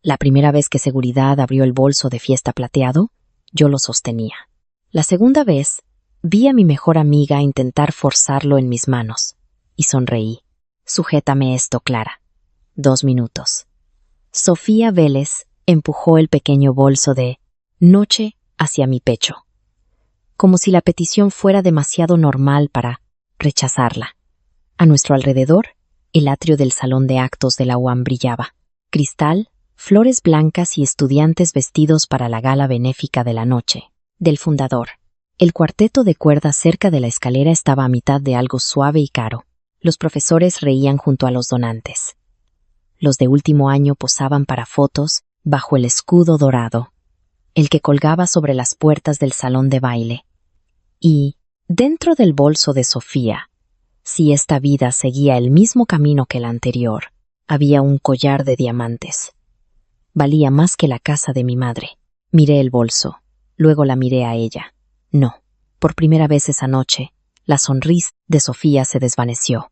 La primera vez que Seguridad abrió el bolso de fiesta plateado, yo lo sostenía. La segunda vez, vi a mi mejor amiga intentar forzarlo en mis manos, y sonreí. Sujétame esto, Clara. 2 minutos. Sofía Vélez empujó el pequeño bolso de noche hacia mi pecho, como si la petición fuera demasiado normal para rechazarla. A nuestro alrededor, el atrio del salón de actos de la UAM brillaba. Cristal, flores blancas y estudiantes vestidos para la gala benéfica de la noche. Del fundador. El cuarteto de cuerdas cerca de la escalera estaba a mitad de algo suave y caro. Los profesores reían junto a los donantes. Los de último año posaban para fotos bajo el escudo dorado, el que colgaba sobre las puertas del salón de baile. Y, dentro del bolso de Sofía, si esta vida seguía el mismo camino que la anterior, había un collar de diamantes. Valía más que la casa de mi madre. Miré el bolso, luego la miré a ella. No, por primera vez esa noche, la sonrisa de Sofía se desvaneció.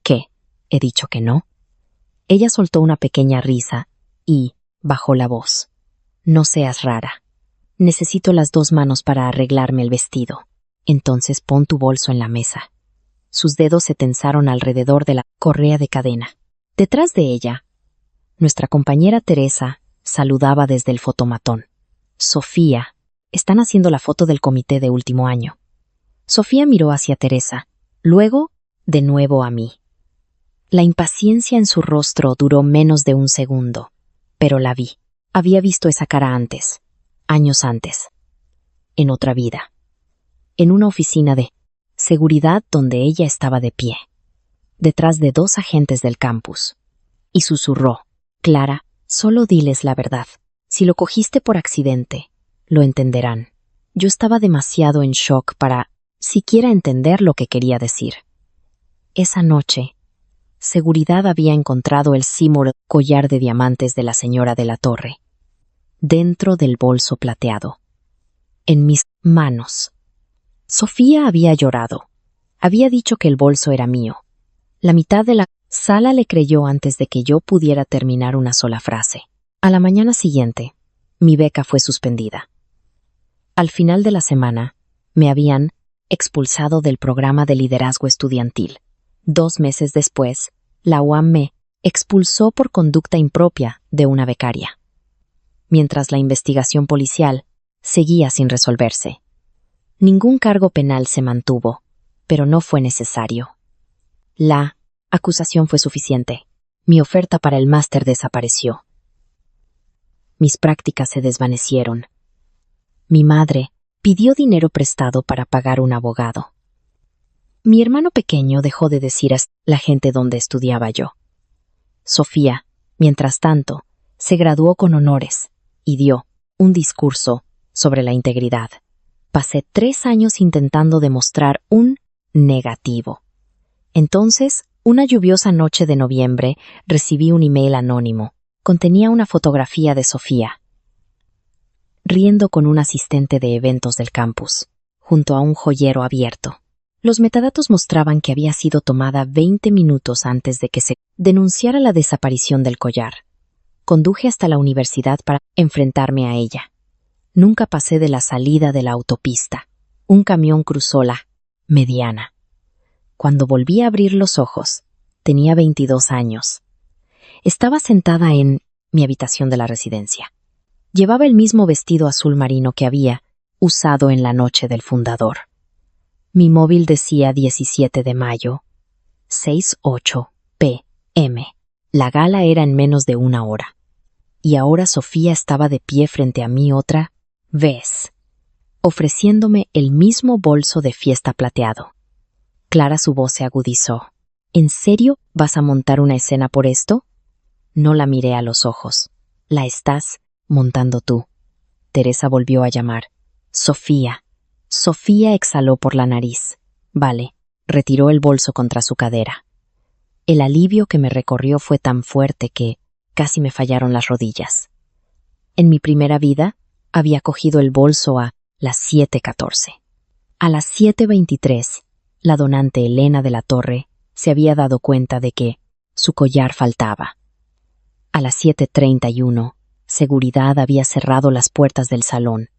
¿Qué? ¿He dicho que no? Ella soltó una pequeña risa y bajó la voz. No seas rara. Necesito las 2 manos para arreglarme el vestido. Entonces pon tu bolso en la mesa. Sus dedos se tensaron alrededor de la correa de cadena. Detrás de ella, nuestra compañera Teresa saludaba desde el fotomatón. Sofía, están haciendo la foto del comité de último año. Sofía miró hacia Teresa, luego de nuevo a mí. La impaciencia en su rostro duró menos de 1 segundo, pero la vi. Había visto esa cara antes, años antes, en otra vida, en una oficina de seguridad donde ella estaba de pie, detrás de 2 agentes del campus, y susurró: Clara, solo diles la verdad. Si lo cogiste por accidente, lo entenderán. Yo estaba demasiado en shock para siquiera entender lo que quería decir. Esa noche, Seguridad había encontrado el símbolo collar de diamantes de la señora de la Torre, dentro del bolso plateado, en mis manos. Sofía había llorado. Había dicho que el bolso era mío. La mitad de la sala le creyó antes de que yo pudiera terminar una sola frase. A la mañana siguiente, mi beca fue suspendida. Al final de la semana, me habían expulsado del programa de liderazgo estudiantil. 2 meses después, la UAM me expulsó por conducta impropia de una becaria. Mientras la investigación policial seguía sin resolverse. Ningún cargo penal se mantuvo, pero no fue necesario. La acusación fue suficiente. Mi oferta para el máster desapareció. Mis prácticas se desvanecieron. Mi madre pidió dinero prestado para pagar un abogado. Mi hermano pequeño dejó de decir a la gente dónde estudiaba yo. Sofía, mientras tanto, se graduó con honores y dio un discurso sobre la integridad. Pasé 3 años intentando demostrar un negativo. Entonces, una lluviosa noche de noviembre, recibí un email anónimo. Contenía una fotografía de Sofía, riendo con un asistente de eventos del campus, junto a un joyero abierto. Los metadatos mostraban que había sido tomada 20 minutos antes de que se denunciara la desaparición del collar. Conduje hasta la universidad para enfrentarme a ella. Nunca pasé de la salida de la autopista. Un camión cruzó la mediana. Cuando volví a abrir los ojos, tenía 22 años. Estaba sentada en mi habitación de la residencia. Llevaba el mismo vestido azul marino que había usado en la noche del fundador. Mi móvil decía 17 de mayo, 6:08 p.m. La gala era en menos de 1 hora. Y ahora Sofía estaba de pie frente a mí otra vez, ofreciéndome el mismo bolso de fiesta plateado. Clara, su voz se agudizó. ¿En serio vas a montar una escena por esto? No la miré a los ojos. La estás montando tú. Teresa volvió a llamar. Sofía. Sofía exhaló por la nariz. Vale, retiró el bolso contra su cadera. El alivio que me recorrió fue tan fuerte que casi me fallaron las rodillas. En mi primera vida, había cogido el bolso a las 7:14. A las 7:23, la donante Elena de la Torre se había dado cuenta de que su collar faltaba. A las 7:31, Seguridad había cerrado las puertas del salón.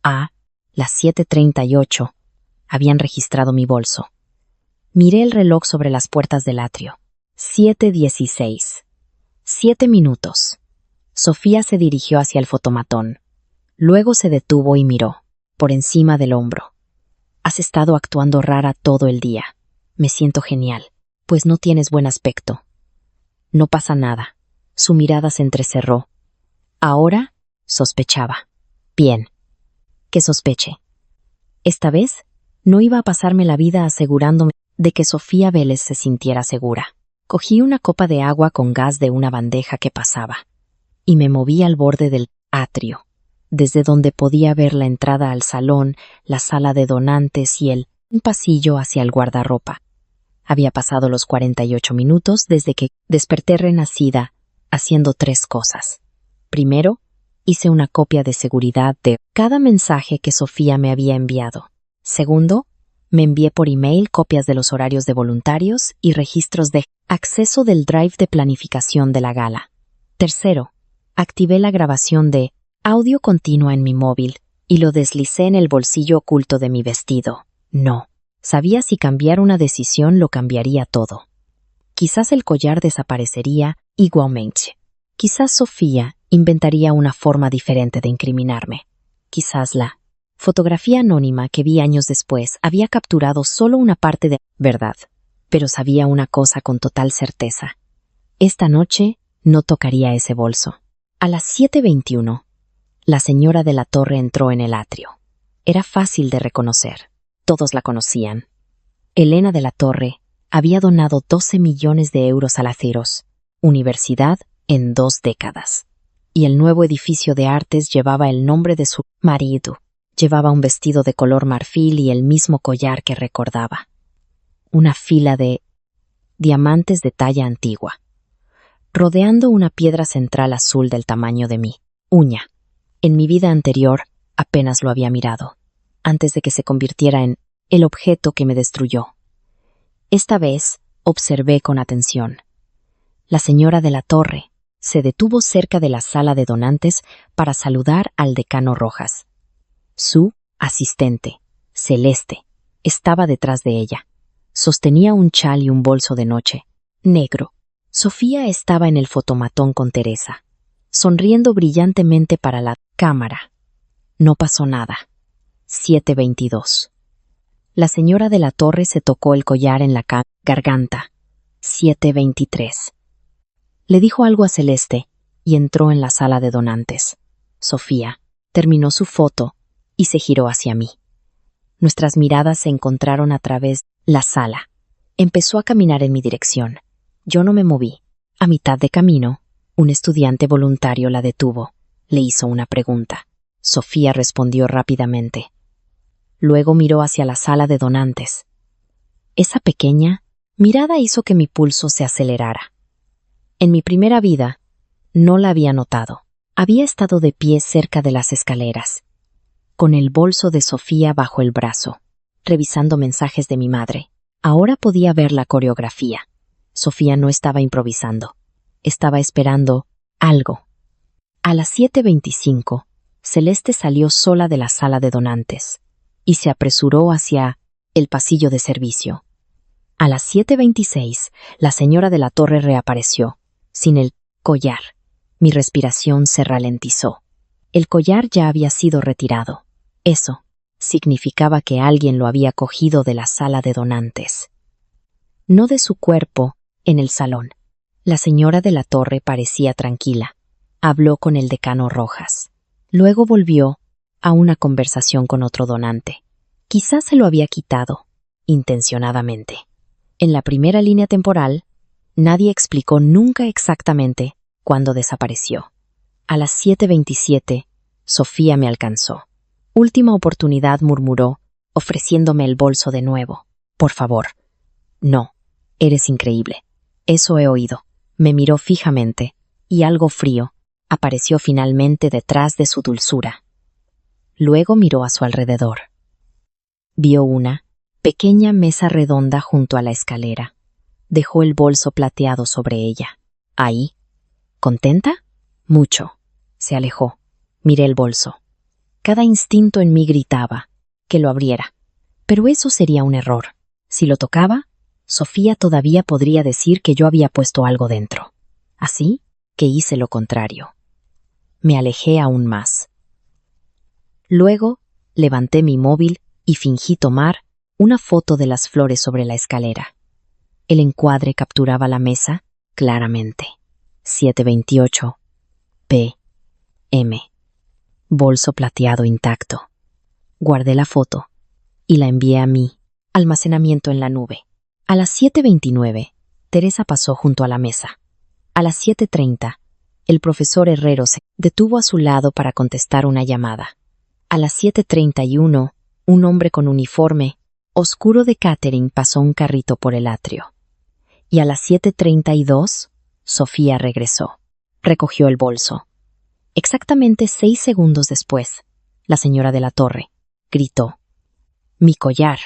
A las 7:38 habían registrado mi bolso. Miré el reloj sobre las puertas del atrio. 7:16. 7 minutos. Sofía se dirigió hacia el fotomatón. Luego se detuvo y miró, por encima del hombro. Has estado actuando rara todo el día. Me siento genial, pues no tienes buen aspecto. No pasa nada. Su mirada se entrecerró. Ahora sospechaba. Bien. Que sospeche. Esta vez no iba a pasarme la vida asegurándome de que Sofía Vélez se sintiera segura. Cogí una copa de agua con gas de una bandeja que pasaba y me moví al borde del atrio, desde donde podía ver la entrada al salón, la sala de donantes y un pasillo hacia el guardarropa. Había pasado los 48 minutos desde que desperté renacida, haciendo 3 cosas. Primero, hice una copia de seguridad de cada mensaje que Sofía me había enviado. Segundo, me envié por email copias de los horarios de voluntarios y registros de acceso del drive de planificación de la gala. Tercero, activé la grabación de audio continua en mi móvil y lo deslicé en el bolsillo oculto de mi vestido. No. Sabía si cambiar una decisión lo cambiaría todo. Quizás el collar desaparecería igualmente. Quizás Sofía inventaría una forma diferente de incriminarme. Quizás la fotografía anónima que vi años después había capturado solo una parte de verdad. Pero sabía una cosa con total certeza. Esta noche no tocaría ese bolso. A las 7:21, la señora de la Torre entró en el atrio. Era fácil de reconocer. Todos la conocían. Elena de la Torre había donado 12 millones de euros a la Ceros, universidad en 2 décadas. Y el nuevo edificio de artes llevaba el nombre de su marido. Llevaba un vestido de color marfil y el mismo collar que recordaba. Una fila de diamantes de talla antigua, rodeando una piedra central azul del tamaño de mi uña. En mi vida anterior apenas lo había mirado, antes de que se convirtiera en el objeto que me destruyó. Esta vez observé con atención. La señora de la Torre se detuvo cerca de la sala de donantes para saludar al decano Rojas. Su asistente, Celeste, estaba detrás de ella. Sostenía un chal y un bolso de noche, negro. Sofía estaba en el fotomatón con Teresa, sonriendo brillantemente para la cámara. No pasó nada. 7:22. La señora de la Torre se tocó el collar en la garganta. 7:23. Le dijo algo a Celeste y entró en la sala de donantes. Sofía terminó su foto y se giró hacia mí. Nuestras miradas se encontraron a través de la sala. Empezó a caminar en mi dirección. Yo no me moví. A mitad de camino, un estudiante voluntario la detuvo. Le hizo una pregunta. Sofía respondió rápidamente. Luego miró hacia la sala de donantes. Esa pequeña mirada hizo que mi pulso se acelerara. En mi primera vida, no la había notado. Había estado de pie cerca de las escaleras, con el bolso de Sofía bajo el brazo, revisando mensajes de mi madre. Ahora podía ver la coreografía. Sofía no estaba improvisando. Estaba esperando algo. A las 7:25, Celeste salió sola de la sala de donantes y se apresuró hacia el pasillo de servicio. A las 7:26, la señora de la Torre reapareció, sin el collar. Mi respiración se ralentizó. El collar ya había sido retirado. Eso significaba que alguien lo había cogido de la sala de donantes. No de su cuerpo, en el salón. La señora de la Torre parecía tranquila. Habló con el decano Rojas. Luego volvió a una conversación con otro donante. Quizás se lo había quitado, intencionadamente. En la primera línea temporal, nadie explicó nunca exactamente cuándo desapareció. A las 7:27, Sofía me alcanzó. Última oportunidad, murmuró, ofreciéndome el bolso de nuevo. Por favor. No, eres increíble. Eso he oído. Me miró fijamente, y algo frío apareció finalmente detrás de su dulzura. Luego miró a su alrededor. Vio una pequeña mesa redonda junto a la escalera. Dejó el bolso plateado sobre ella. Ahí. ¿Contenta? Mucho. Se alejó. Miré el bolso. Cada instinto en mí gritaba que lo abriera. Pero eso sería un error. Si lo tocaba, Sofía todavía podría decir que yo había puesto algo dentro. Así que hice lo contrario. Me alejé aún más. Luego, levanté mi móvil y fingí tomar una foto de las flores sobre la escalera. El encuadre capturaba la mesa claramente. 7:28 p.m. Bolso plateado intacto. Guardé la foto y la envié a mi almacenamiento en la nube. A las 7:29, Teresa pasó junto a la mesa. A las 7:30, el profesor Herrero se detuvo a su lado para contestar una llamada. A las 7:31, un hombre con uniforme oscuro de catering pasó un carrito por el atrio. Y a las 7:32, Sofía regresó. Recogió el bolso. Exactamente 6 segundos después, la señora de la Torre gritó: «¡Mi collar!».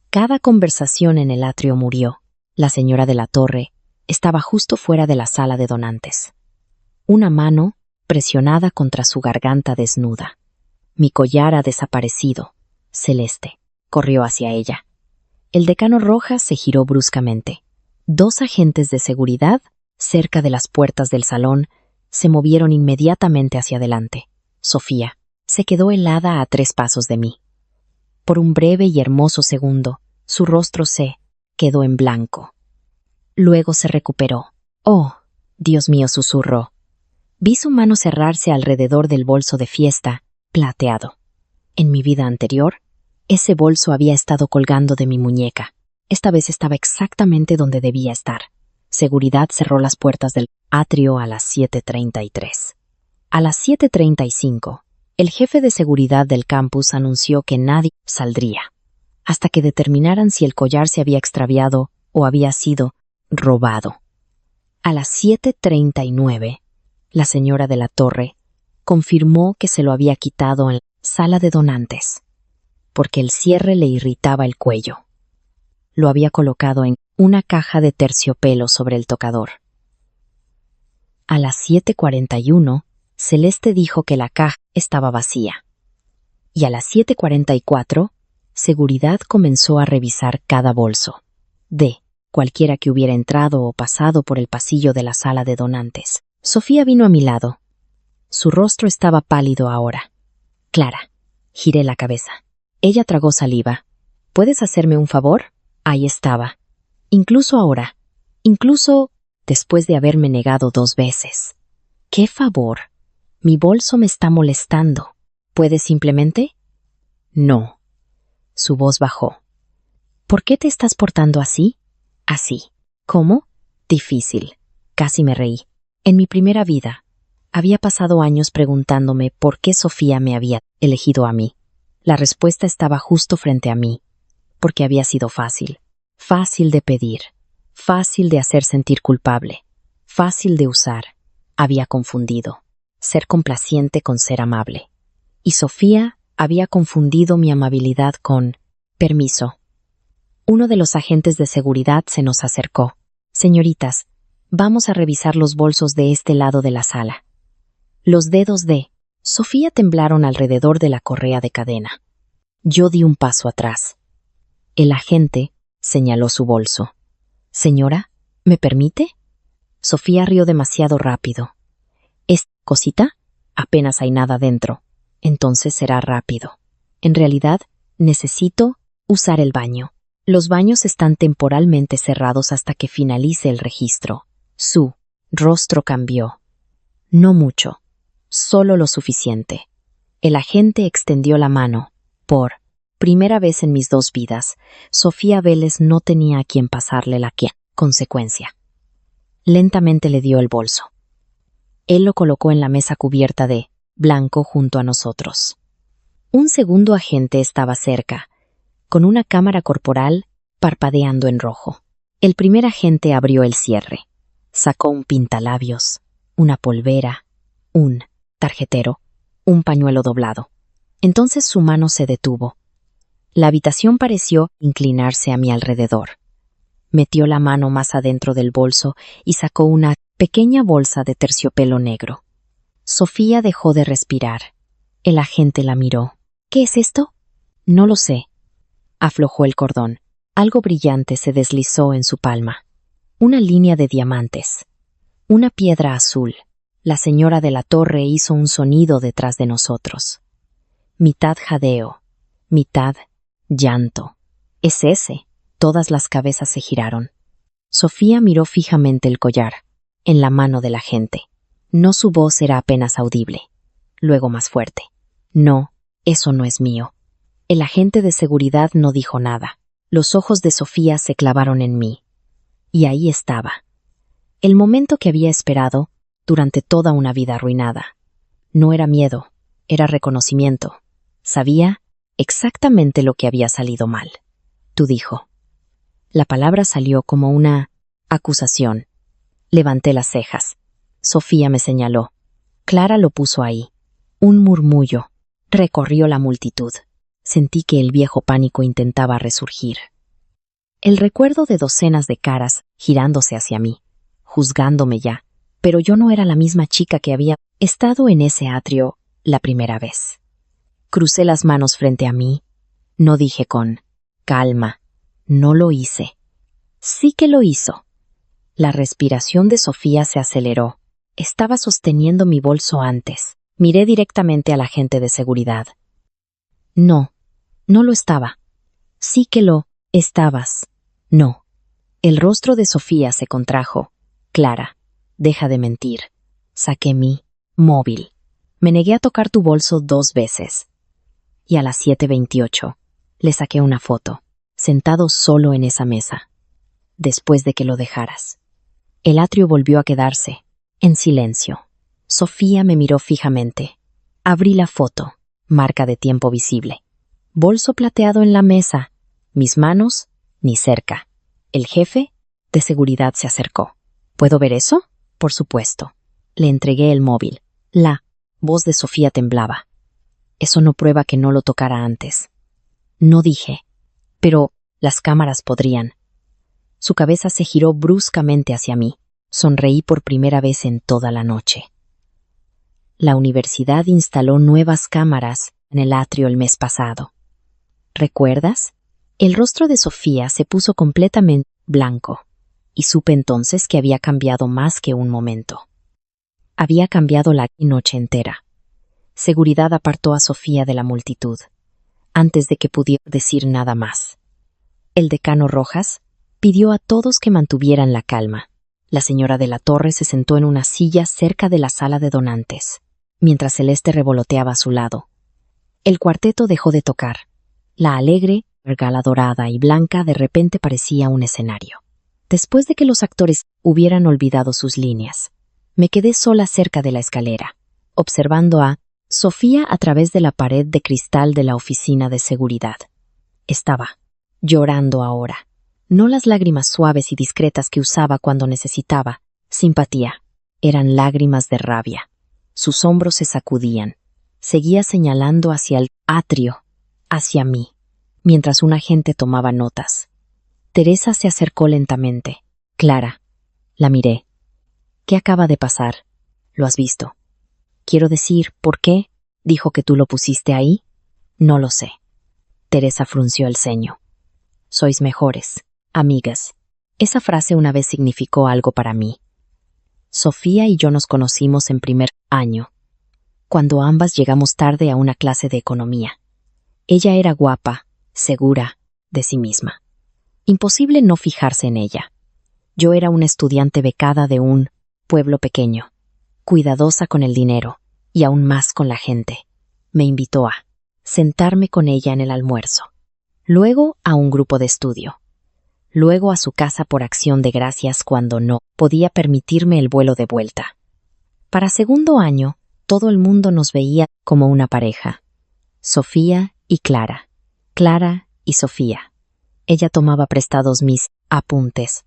Cada conversación en el atrio murió. La señora de la Torre estaba justo fuera de la sala de donantes. Una mano presionada contra su garganta desnuda. «Mi collar ha desaparecido». Celeste corrió hacia ella. El decano Rojas se giró bruscamente. 2 agentes de seguridad, cerca de las puertas del salón, se movieron inmediatamente hacia adelante. Sofía se quedó helada a 3 pasos de mí. Por un breve y hermoso segundo, su rostro se quedó en blanco. Luego se recuperó. «Oh, Dios mío», susurró. Vi su mano cerrarse alrededor del bolso de fiesta, plateado. En mi vida anterior, ese bolso había estado colgando de mi muñeca. Esta vez estaba exactamente donde debía estar. Seguridad cerró las puertas del atrio a las 7:33. A las 7:35, el jefe de seguridad del campus anunció que nadie saldría, hasta que determinaran si el collar se había extraviado o había sido robado. A las 7:39, la señora de la Torre confirmó que se lo había quitado en la sala de donantes, porque el cierre le irritaba el cuello. Lo había colocado en una caja de terciopelo sobre el tocador. A las 7:41, Celeste dijo que la caja estaba vacía. Y a las 7:44, Seguridad comenzó a revisar cada bolso, de cualquiera que hubiera entrado o pasado por el pasillo de la sala de donantes. Sofía vino a mi lado. Su rostro estaba pálido ahora. «Clara», giré la cabeza. Ella tragó saliva. «¿Puedes hacerme un favor?». Ahí estaba. Incluso ahora. Incluso después de haberme negado 2 veces. «¿Qué favor? Mi bolso me está molestando. ¿Puedes simplemente?». «No». Su voz bajó. «¿Por qué te estás portando así?». «Así». «¿Cómo?». «Difícil». Casi me reí. En mi primera vida, había pasado años preguntándome por qué Sofía me había elegido a mí. La respuesta estaba justo frente a mí. Porque había sido fácil. Fácil de pedir. Fácil de hacer sentir culpable. Fácil de usar. Había confundido ser complaciente con ser amable. Y Sofía había confundido mi amabilidad con permiso. Uno de los agentes de seguridad se nos acercó. «Señoritas, vamos a revisar los bolsos de este lado de la sala». Los dedos de Sofía temblaron alrededor de la correa de cadena. Yo di un paso atrás. El agente señaló su bolso. «Señora, ¿me permite?». Sofía rió demasiado rápido. «¿Es cosita? Apenas hay nada dentro. Entonces será rápido. En realidad, necesito usar el baño. Los baños están temporalmente cerrados hasta que finalice el registro». Su rostro cambió. No mucho, solo lo suficiente. El agente extendió la mano. Por primera vez en mis 2 vidas, Sofía Vélez no tenía a quien pasarle la consecuencia. Lentamente le dio el bolso. Él lo colocó en la mesa cubierta de blanco junto a nosotros. Un segundo agente estaba cerca, con una cámara corporal parpadeando en rojo. El primer agente abrió el cierre. Sacó un pintalabios, una polvera, un tarjetero, un pañuelo doblado. Entonces su mano se detuvo. La habitación pareció inclinarse a mi alrededor. Metió la mano más adentro del bolso y sacó una pequeña bolsa de terciopelo negro. Sofía dejó de respirar. El agente la miró. ¿Qué es esto? No lo sé. Aflojó el cordón. Algo brillante se deslizó en su palma. Una línea de diamantes. Una piedra azul. La señora de la torre hizo un sonido detrás de nosotros. Mitad jadeo, mitad llanto. Es ese. Todas las cabezas se giraron. Sofía miró fijamente el collar, en la mano del agente. No, su voz era apenas audible. Luego más fuerte. No, eso no es mío. El agente de seguridad no dijo nada. Los ojos de Sofía se clavaron en mí. Y ahí estaba. El momento que había esperado durante toda una vida arruinada. No era miedo, era reconocimiento. Sabía exactamente lo que había salido mal. Tú, dijo. La palabra salió como una acusación. Levanté las cejas. Sofía me señaló. Clara lo puso ahí. Un murmullo recorrió la multitud. Sentí que el viejo pánico intentaba resurgir. El recuerdo de docenas de caras girándose hacia mí, juzgándome ya, pero yo no era la misma chica que había estado en ese atrio la primera vez. Crucé las manos frente a mí. No dije con calma. No lo hice. Sí que lo hizo. La respiración de Sofía se aceleró. Estaba sosteniendo mi bolso antes. Miré directamente al agente de seguridad. No, no lo estaba. Sí que lo estabas. No. El rostro de Sofía se contrajo. Clara, deja de mentir. Saqué mi móvil. Me negué a tocar tu bolso 2 veces. Y a las 7:28 le saqué una foto, sentado solo en esa mesa, después de que lo dejaras. El atrio volvió a quedarse, en silencio. Sofía me miró fijamente. Abrí la foto, marca de tiempo visible. Bolso plateado en la mesa. Mis manos, ni cerca. El jefe de seguridad se acercó. ¿Puedo ver eso? Por supuesto. Le entregué el móvil. La voz de Sofía temblaba. Eso no prueba que no lo tocara antes. No dije, pero las cámaras podrían. Su cabeza se giró bruscamente hacia mí. Sonreí por primera vez en toda la noche. La universidad instaló nuevas cámaras en el atrio el mes pasado. ¿Recuerdas? El rostro de Sofía se puso completamente blanco, y supe entonces que había cambiado más que un momento. Había cambiado la noche entera. Seguridad apartó a Sofía de la multitud, antes de que pudiera decir nada más. El decano Rojas pidió a todos que mantuvieran la calma. La señora de la torre se sentó en una silla cerca de la sala de donantes, mientras Celeste revoloteaba a su lado. El cuarteto dejó de tocar. La alegre, gala dorada y blanca de repente parecía un escenario. Después de que los actores hubieran olvidado sus líneas, me quedé sola cerca de la escalera, observando a Sofía a través de la pared de cristal de la oficina de seguridad. Estaba llorando ahora. No las lágrimas suaves y discretas que usaba cuando necesitaba simpatía. Eran lágrimas de rabia. Sus hombros se sacudían. Seguía señalando hacia el atrio, hacia mí, mientras un agente tomaba notas. Teresa se acercó lentamente. Clara. La miré. ¿Qué acaba de pasar? ¿Lo has visto? Quiero decir, ¿por qué? ¿Dijo que tú lo pusiste ahí? No lo sé. Teresa frunció el ceño. Sois mejores, amigas. Esa frase una vez significó algo para mí. Sofía y yo nos conocimos en primer año, cuando ambas llegamos tarde a una clase de economía. Ella era guapa, segura de sí misma. Imposible no fijarse en ella. Yo era una estudiante becada de un pueblo pequeño, cuidadosa con el dinero y aún más con la gente. Me invitó a sentarme con ella en el almuerzo, luego a un grupo de estudio, luego a su casa por acción de gracias cuando no podía permitirme el vuelo de vuelta. Para segundo año, todo el mundo nos veía como una pareja. Sofía y Clara. Clara y Sofía. Ella tomaba prestados mis apuntes.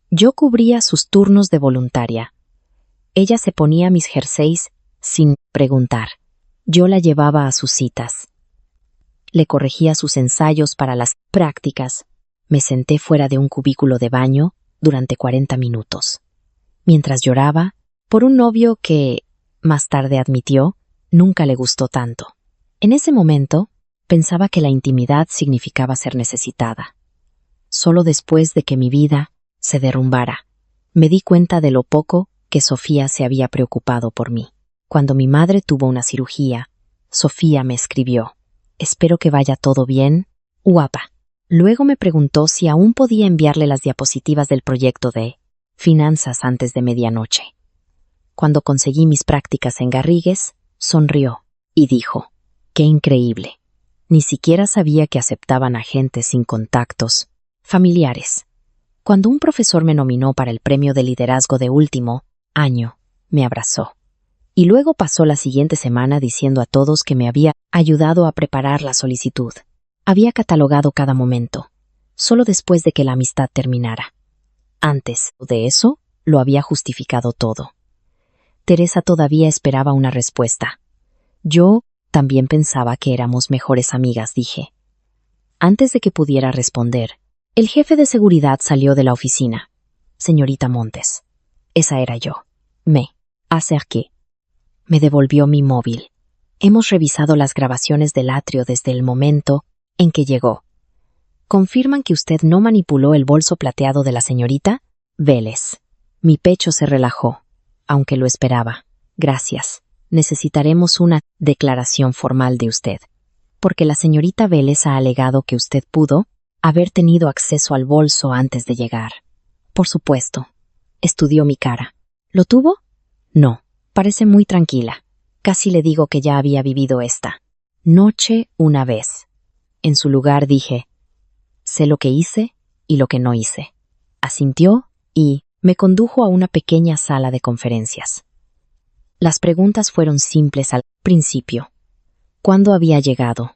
Yo cubría sus turnos de voluntaria. Ella se ponía mis jerseys sin preguntar. Yo la llevaba a sus citas. Le corregía sus ensayos para las prácticas. Me senté fuera de un cubículo de baño durante 40 minutos, mientras lloraba por un novio que más tarde admitió, nunca le gustó tanto. En ese momento, pensaba que la intimidad significaba ser necesitada. Solo después de que mi vida se derrumbara, me di cuenta de lo poco que Sofía se había preocupado por mí. Cuando mi madre tuvo una cirugía, Sofía me escribió: «Espero que vaya todo bien, guapa». Luego me preguntó si aún podía enviarle las diapositivas del proyecto de finanzas antes de medianoche. Cuando conseguí mis prácticas en Garrigues, sonrió y dijo: «Qué increíble. Ni siquiera sabía que aceptaban a gente sin contactos familiares». Cuando un profesor me nominó para el premio de liderazgo de último año, me abrazó. Y luego pasó la siguiente semana diciendo a todos que me había ayudado a preparar la solicitud. Había catalogado cada momento, solo después de que la amistad terminara. Antes de eso, lo había justificado todo. Teresa todavía esperaba una respuesta. Yo también pensaba que éramos mejores amigas, dije. Antes de que pudiera responder, el jefe de seguridad salió de la oficina. «Señorita Montes». Esa era yo. Me acerqué. Me devolvió mi móvil. «Hemos revisado las grabaciones del atrio desde el momento en que llegó. ¿Confirman que usted no manipuló el bolso plateado de la señorita Vélez?» Mi pecho se relajó, aunque lo esperaba. «Gracias. Necesitaremos una declaración formal de usted, porque la señorita Vélez ha alegado que usted pudo haber tenido acceso al bolso antes de llegar». «Por supuesto». Estudió mi cara. «¿Lo tuvo?» «No. Parece muy tranquila. Casi le digo que ya había vivido esta noche una vez». En su lugar dije: «Sé lo que hice y lo que no hice». Asintió y me condujo a una pequeña sala de conferencias. Las preguntas fueron simples al principio. ¿Cuándo había llegado?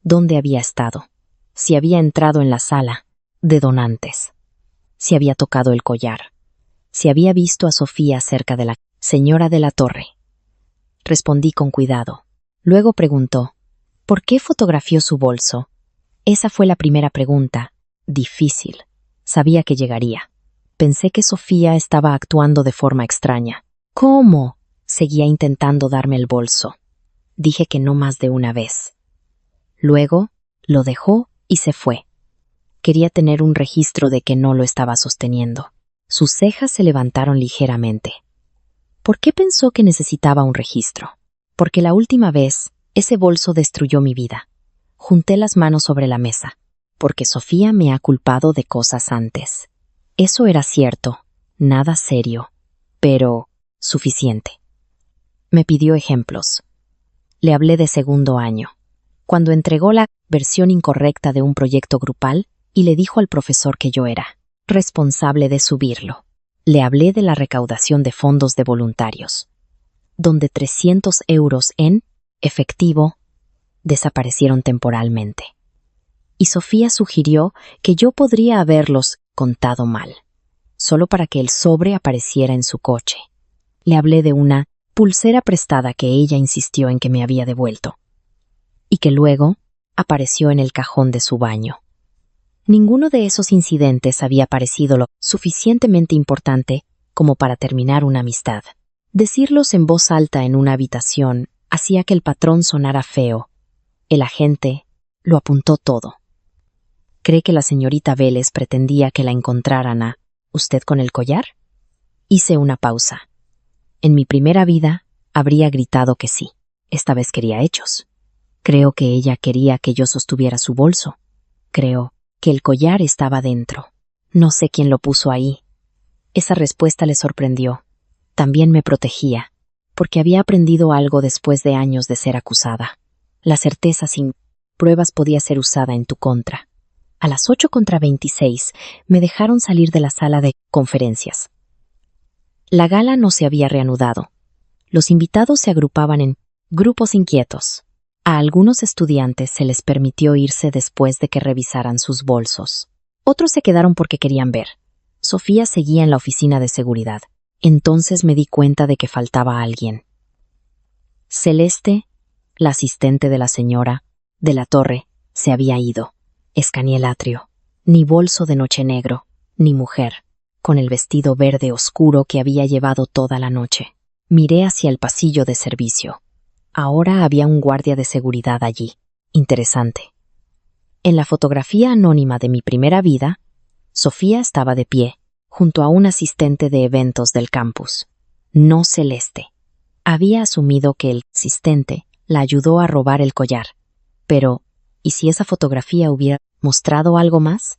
¿Dónde había estado? Si había entrado en la sala de donantes. Si había tocado el collar. Si había visto a Sofía cerca de la señora de la Torre. Respondí con cuidado. Luego preguntó: «¿Por qué fotografió su bolso?» Esa fue la primera pregunta. Difícil. Sabía que llegaría. Pensé que Sofía estaba actuando de forma extraña. «¿Cómo?» Seguía intentando darme el bolso. Dije que no más de una vez. Luego lo dejó y se fue. Quería tener un registro de que no lo estaba sosteniendo. Sus cejas se levantaron ligeramente. ¿Por qué pensó que necesitaba un registro? Porque la última vez, ese bolso destruyó mi vida. Junté las manos sobre la mesa. Porque Sofía me ha culpado de cosas antes. Eso era cierto, nada serio, pero suficiente. Me pidió ejemplos. Le hablé de segundo año, cuando entregó la versión incorrecta de un proyecto grupal y le dijo al profesor que yo era responsable de subirlo. Le hablé de la recaudación de fondos de voluntarios, donde 300 euros en efectivo desaparecieron temporalmente. Y Sofía sugirió que yo podría haberlos contado mal, solo para que el sobre apareciera en su coche. Le hablé de una pulsera prestada que ella insistió en que me había devuelto, y que luego apareció en el cajón de su baño. Ninguno de esos incidentes había parecido lo suficientemente importante como para terminar una amistad. Decirlos en voz alta en una habitación hacía que el patrón sonara feo. El agente lo apuntó todo. ¿Cree que la señorita Vélez pretendía que la encontraran a usted con el collar? Hice una pausa. En mi primera vida habría gritado que sí. Esta vez quería hechos. Creo que ella quería que yo sostuviera su bolso. Creo que el collar estaba dentro. No sé quién lo puso ahí. Esa respuesta le sorprendió. También me protegía, porque había aprendido algo después de años de ser acusada. La certeza sin pruebas podía ser usada en tu contra. A las 8:26 me dejaron salir de la sala de conferencias. La gala no se había reanudado. Los invitados se agrupaban en grupos inquietos. A algunos estudiantes se les permitió irse después de que revisaran sus bolsos. Otros se quedaron porque querían ver. Sofía seguía en la oficina de seguridad. Entonces me di cuenta de que faltaba alguien. Celeste, la asistente de la señora de la Torre, se había ido. Escaneé el atrio. Ni bolso de noche negro, ni mujer, con el vestido verde oscuro que había llevado toda la noche. Miré hacia el pasillo de servicio. Ahora había un guardia de seguridad allí. Interesante. En la fotografía anónima de mi primera vida, Sofía estaba de pie, junto a un asistente de eventos del campus. No Celeste. Había asumido que el asistente la ayudó a robar el collar. Pero, ¿y si esa fotografía hubiera mostrado algo más?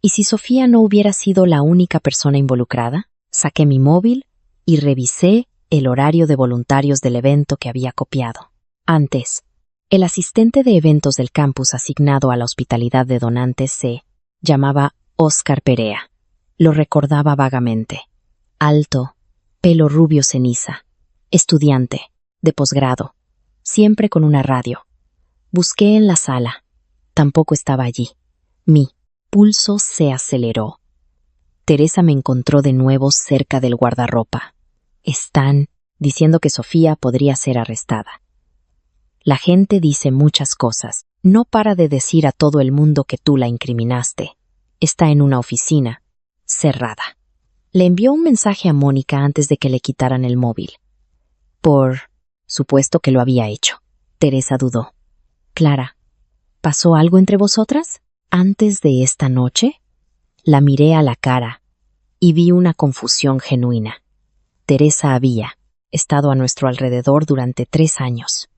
¿Y si Sofía no hubiera sido la única persona involucrada? Saqué mi móvil y revisé el horario de voluntarios del evento que había copiado. Antes, el asistente de eventos del campus asignado a la hospitalidad de donantes se llamaba Óscar Perea. Lo recordaba vagamente. Alto, pelo rubio ceniza, estudiante, de posgrado, siempre con una radio. Busqué en la sala. Tampoco estaba allí. Mi pulso se aceleró. Teresa me encontró de nuevo cerca del guardarropa. Están diciendo que Sofía podría ser arrestada. La gente dice muchas cosas. No para de decir a todo el mundo que tú la incriminaste. Está en una oficina, cerrada. Le envió un mensaje a Mónica antes de que le quitaran el móvil. Por supuesto que lo había hecho. Teresa dudó. Clara, ¿pasó algo entre vosotras? Antes de esta noche, la miré a la cara y vi una confusión genuina. Teresa había estado a nuestro alrededor durante 3 años,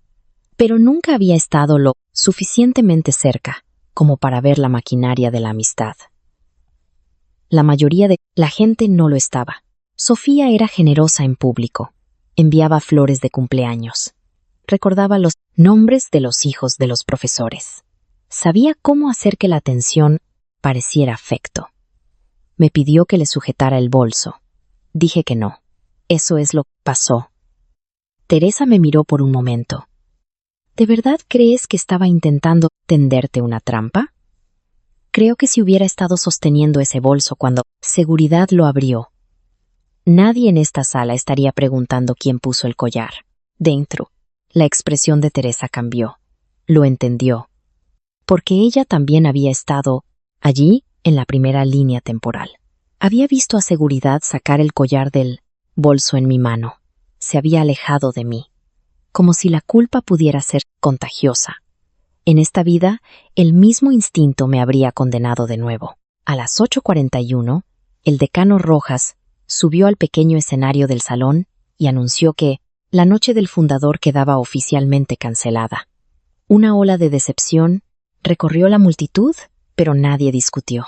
pero nunca había estado lo suficientemente cerca como para ver la maquinaria de la amistad. La mayoría de la gente no lo estaba. Sofía era generosa en público, enviaba flores de cumpleaños, recordaba los nombres de los hijos de los profesores. Sabía cómo hacer que la atención pareciera afecto. Me pidió que le sujetara el bolso. Dije que no. Eso es lo que pasó. Teresa me miró por un momento. ¿De verdad crees que estaba intentando tenderte una trampa? Creo que si hubiera estado sosteniendo ese bolso cuando seguridad lo abrió, nadie en esta sala estaría preguntando quién puso el collar. Dentro, la expresión de Teresa cambió. Lo entendió. Porque ella también había estado allí en la primera línea temporal. Había visto a seguridad sacar el collar del bolso en mi mano. Se había alejado de mí, como si la culpa pudiera ser contagiosa. En esta vida, el mismo instinto me habría condenado de nuevo. A las 8:41, el decano Rojas subió al pequeño escenario del salón y anunció que la noche del fundador quedaba oficialmente cancelada. Una ola de decepción recorrió la multitud, pero nadie discutió.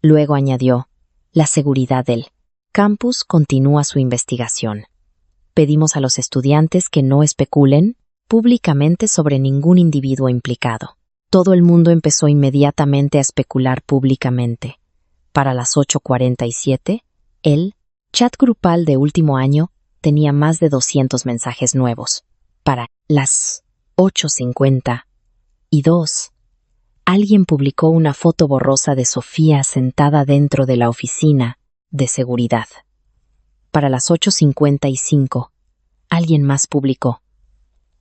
Luego añadió, la seguridad del campus continúa su investigación. Pedimos a los estudiantes que no especulen públicamente sobre ningún individuo implicado. Todo el mundo empezó inmediatamente a especular públicamente. Para las 8:47, el chat grupal de último año tenía más de 200 mensajes nuevos. Para las 8:52, alguien publicó una foto borrosa de Sofía sentada dentro de la oficina de seguridad. Para las 8:55, alguien más publicó.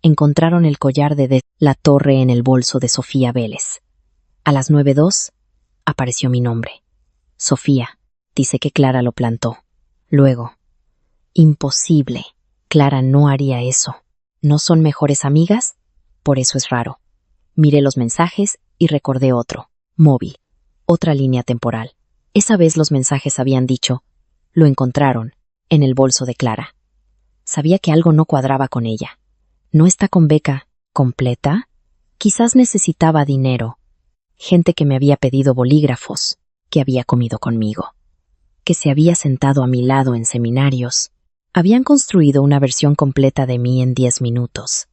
Encontraron el collar de la Torre en el bolso de Sofía Vélez. A las 9:02, apareció mi nombre. Sofía, dice que Clara lo plantó. Luego, imposible. Clara no haría eso. ¿No son mejores amigas? Por eso es raro. Miré los mensajes y recordé otro. Móvil. Otra línea temporal. Esa vez los mensajes habían dicho, lo encontraron, en el bolso de Clara. Sabía que algo no cuadraba con ella. ¿No está con beca completa? Quizás necesitaba dinero. Gente que me había pedido bolígrafos, que había comido conmigo, que se había sentado a mi lado en seminarios. Habían construido una versión completa de mí en 10 minutos.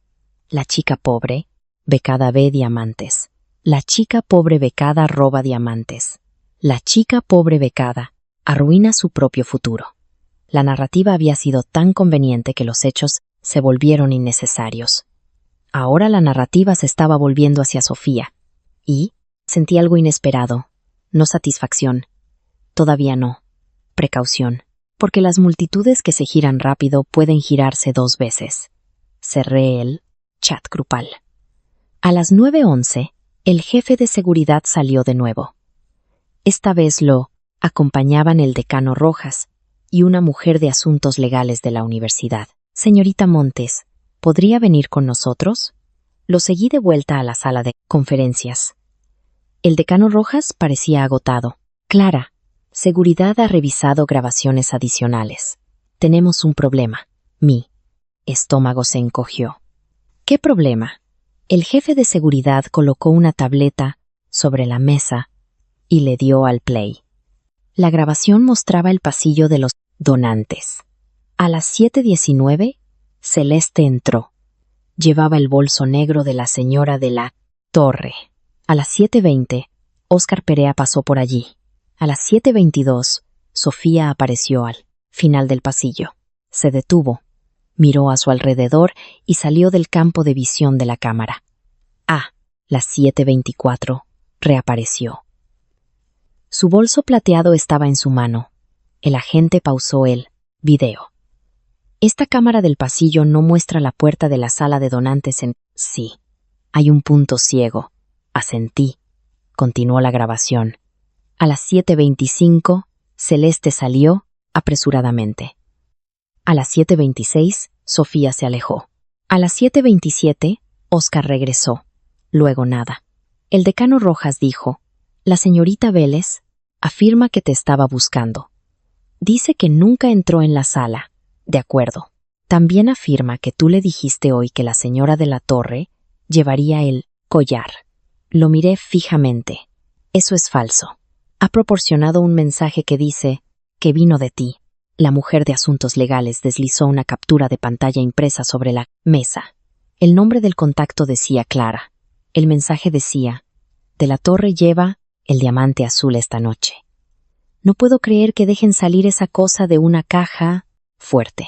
La chica pobre, becada ve diamantes. La chica pobre becada roba diamantes. La chica pobre becada arruina su propio futuro. La narrativa había sido tan conveniente que los hechos se volvieron innecesarios. Ahora la narrativa se estaba volviendo hacia Sofía. Y sentí algo inesperado. No satisfacción. Todavía no. Precaución. Porque las multitudes que se giran rápido pueden girarse 2 veces. Cerré el chat grupal. A las 9:11, el jefe de seguridad salió de nuevo. Esta vez lo acompañaban el decano Rojas y una mujer de asuntos legales de la universidad. Señorita Montes, ¿podría venir con nosotros? Lo seguí de vuelta a la sala de conferencias. El decano Rojas parecía agotado. Clara, seguridad ha revisado grabaciones adicionales. Tenemos un problema. Mi estómago se encogió. ¿Qué problema? El jefe de seguridad colocó una tableta sobre la mesa y le dio al play. La grabación mostraba el pasillo de los donantes. A las 7:19, Celeste entró. Llevaba el bolso negro de la señora de la Torre. A las 7:20, Óscar Perea pasó por allí. A las 7:22, Sofía apareció al final del pasillo. Se detuvo, miró a su alrededor y salió del campo de visión de la cámara. A las 7:24, reapareció. Su bolso plateado estaba en su mano. El agente pausó el video. Esta cámara del pasillo no muestra la puerta de la sala de donantes en... Sí, hay un punto ciego. Asentí. Continuó la grabación. A las 7:25, Celeste salió apresuradamente. A las 7:26, Sofía se alejó. A las 7:27, Óscar regresó. Luego nada. El decano Rojas dijo: la señorita Vélez afirma que te estaba buscando. Dice que nunca entró en la sala. De acuerdo. También afirma que tú le dijiste hoy que la señora de la Torre llevaría el collar. Lo miré fijamente. Eso es falso. Ha proporcionado un mensaje que dice que vino de ti. La mujer de asuntos legales deslizó una captura de pantalla impresa sobre la mesa. El nombre del contacto decía Clara. El mensaje decía: de la Torre lleva el diamante azul esta noche. No puedo creer que dejen salir esa cosa de una caja fuerte.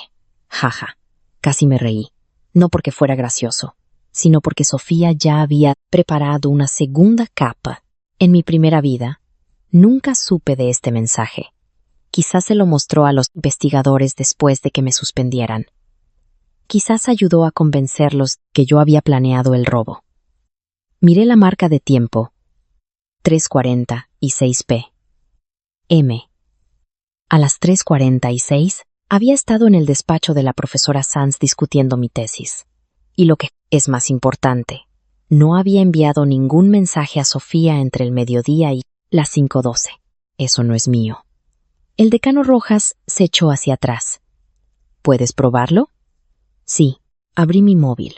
Jaja. Casi me reí. No porque fuera gracioso, sino porque Sofía ya había preparado una segunda capa. En mi primera vida, nunca supe de este mensaje. Quizás se lo mostró a los investigadores después de que me suspendieran. Quizás ayudó a convencerlos que yo había planeado el robo. Miré la marca de tiempo. 3:46 p.m. A las 3:46 había estado en el despacho de la profesora Sanz discutiendo mi tesis. Y lo que es más importante, no había enviado ningún mensaje a Sofía entre el mediodía y las 5:12. Eso no es mío. El decano Rojas se echó hacia atrás. ¿Puedes probarlo? Sí. Abrí mi móvil.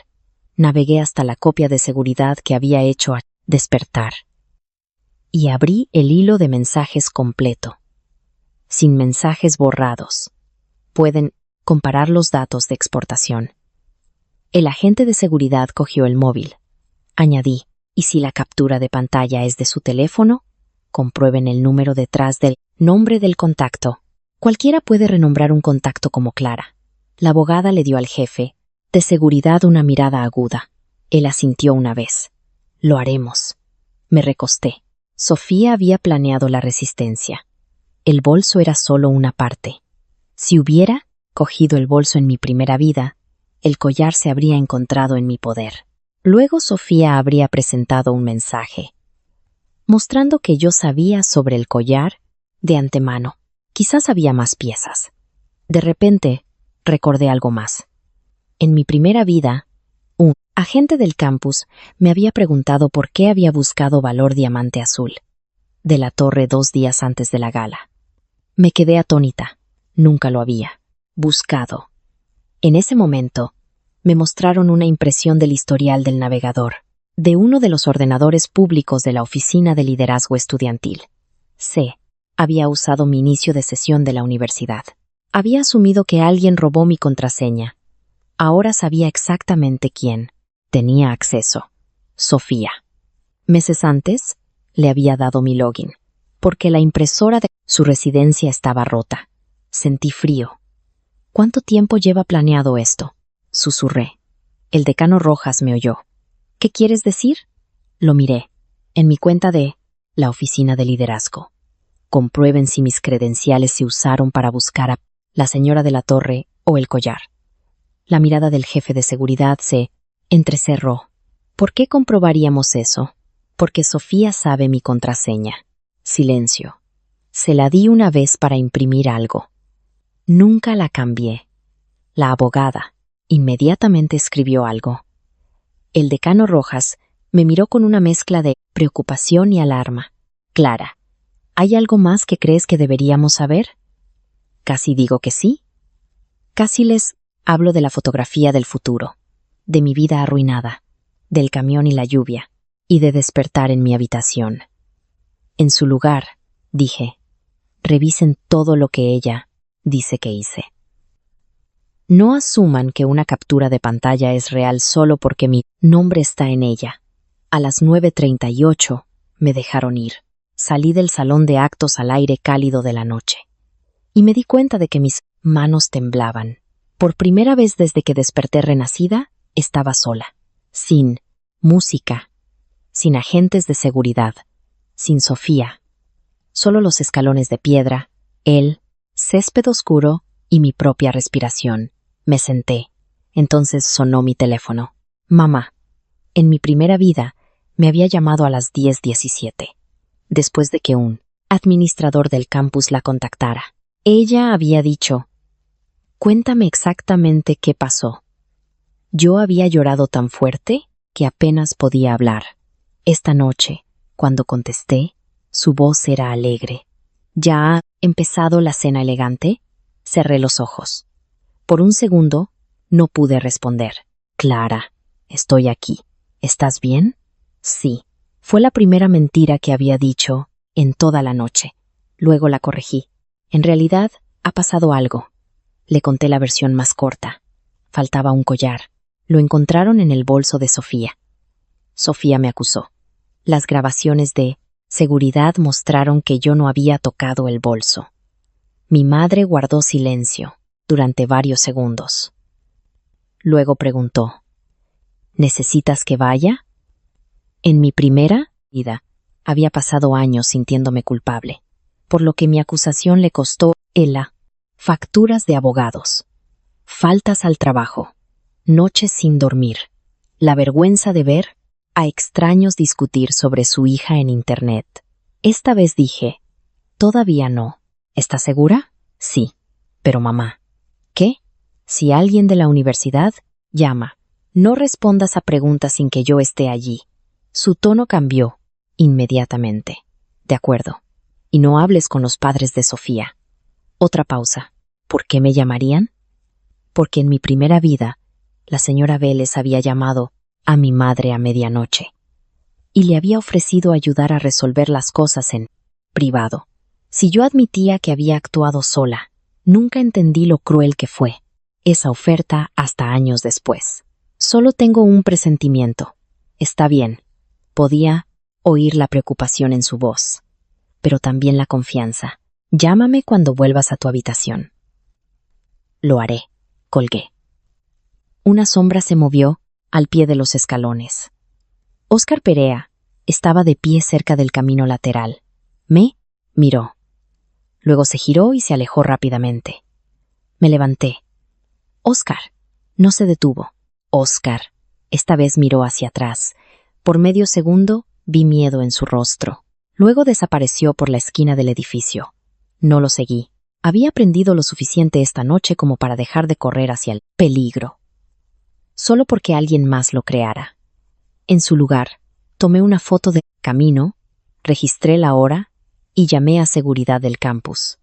Navegué hasta la copia de seguridad que había hecho a despertar. Y abrí el hilo de mensajes completo. Sin mensajes borrados. Pueden comparar los datos de exportación. El agente de seguridad cogió el móvil. Añadí: ¿y si la captura de pantalla es de su teléfono? Comprueben el número detrás del nombre del contacto. Cualquiera puede renombrar un contacto como Clara. La abogada le dio al jefe de seguridad una mirada aguda. Él asintió una vez. Lo haremos. Me recosté. Sofía había planeado la resistencia. El bolso era solo una parte. Si hubiera cogido el bolso en mi primera vida, el collar se habría encontrado en mi poder. Luego Sofía habría presentado un mensaje, mostrando que yo sabía sobre el collar de antemano. Quizás había más piezas. De repente, recordé algo más. En mi primera vida, un agente del campus me había preguntado por qué había buscado valor diamante azul de la Torre 2 días antes de la gala. Me quedé atónita. Nunca lo había buscado. En ese momento, me mostraron una impresión del historial del navegador, de uno de los ordenadores públicos de la Oficina de Liderazgo Estudiantil. Había usado mi inicio de sesión de la universidad. Había asumido que alguien robó mi contraseña. Ahora sabía exactamente quién tenía acceso. Sofía. Meses antes, le había dado mi login, porque la impresora de su residencia estaba rota. Sentí frío. ¿Cuánto tiempo lleva planeado esto? Susurré. El decano Rojas me oyó. ¿Qué quieres decir? Lo miré. En mi cuenta de la Oficina de Liderazgo. Comprueben si mis credenciales se usaron para buscar a la señora de la Torre o el collar. La mirada del jefe de seguridad se entrecerró. ¿Por qué comprobaríamos eso? Porque Sofía sabe mi contraseña. Silencio. Se la di una vez para imprimir algo. Nunca la cambié. La abogada Inmediatamente escribió algo. El decano Rojas me miró con una mezcla de preocupación y alarma. Clara, ¿hay algo más que crees que deberíamos saber? Casi digo que sí. Casi les hablo de la fotografía del futuro, de mi vida arruinada, del camión y la lluvia, y de despertar en mi habitación. En su lugar, dije, revisen todo lo que ella dice que hice. No asuman que una captura de pantalla es real solo porque mi nombre está en ella. A las 9:38 me dejaron ir. Salí del salón de actos al aire cálido de la noche. Y me di cuenta de que mis manos temblaban. Por primera vez desde que desperté renacida, estaba sola. Sin música. Sin agentes de seguridad. Sin Sofía. Solo los escalones de piedra, él, césped oscuro y mi propia respiración. Me senté. Entonces sonó mi teléfono. Mamá. En mi primera vida, me había llamado a las 10:17, después de que un administrador del campus la contactara. Ella había dicho, cuéntame exactamente qué pasó. Yo había llorado tan fuerte que apenas podía hablar. Esta noche, cuando contesté, su voz era alegre. ¿Ya ha empezado la cena elegante? Cerré los ojos. Por un segundo, no pude responder. Clara, estoy aquí. ¿Estás bien? Sí. Fue la primera mentira que había dicho en toda la noche. Luego la corregí. En realidad, ha pasado algo. Le conté la versión más corta. Faltaba un collar. Lo encontraron en el bolso de Sofía. Sofía me acusó. Las grabaciones de seguridad mostraron que yo no había tocado el bolso. Mi madre guardó silencio durante varios segundos. Luego preguntó, ¿necesitas que vaya? En mi primera vida había pasado años sintiéndome culpable, por lo que mi acusación le costó facturas de abogados, faltas al trabajo, noches sin dormir, la vergüenza de ver a extraños discutir sobre su hija en Internet. Esta vez dije, todavía no. ¿Estás segura? Sí. Pero mamá, ¿qué? Si alguien de la universidad llama, no respondas a preguntas sin que yo esté allí. Su tono cambió inmediatamente. De acuerdo. Y no hables con los padres de Sofía. Otra pausa. ¿Por qué me llamarían? Porque en mi primera vida, la señora Vélez había llamado a mi madre a medianoche y le había ofrecido ayudar a resolver las cosas en privado. Si yo admitía que había actuado sola, nunca entendí lo cruel que fue esa oferta hasta años después. Solo tengo un presentimiento. Está bien. Podía oír la preocupación en su voz, pero también la confianza. Llámame cuando vuelvas a tu habitación. Lo haré. Colgué. Una sombra se movió al pie de los escalones. Óscar Perea estaba de pie cerca del camino lateral. Me miró. Luego se giró y se alejó rápidamente. Me levanté. Óscar. No se detuvo. Óscar. Esta vez miró hacia atrás. Por medio segundo vi miedo en su rostro. Luego desapareció por la esquina del edificio. No lo seguí. Había aprendido lo suficiente esta noche como para dejar de correr hacia el peligro. Solo porque alguien más lo creara. En su lugar, tomé una foto del camino, registré la hora y llamé a seguridad del campus.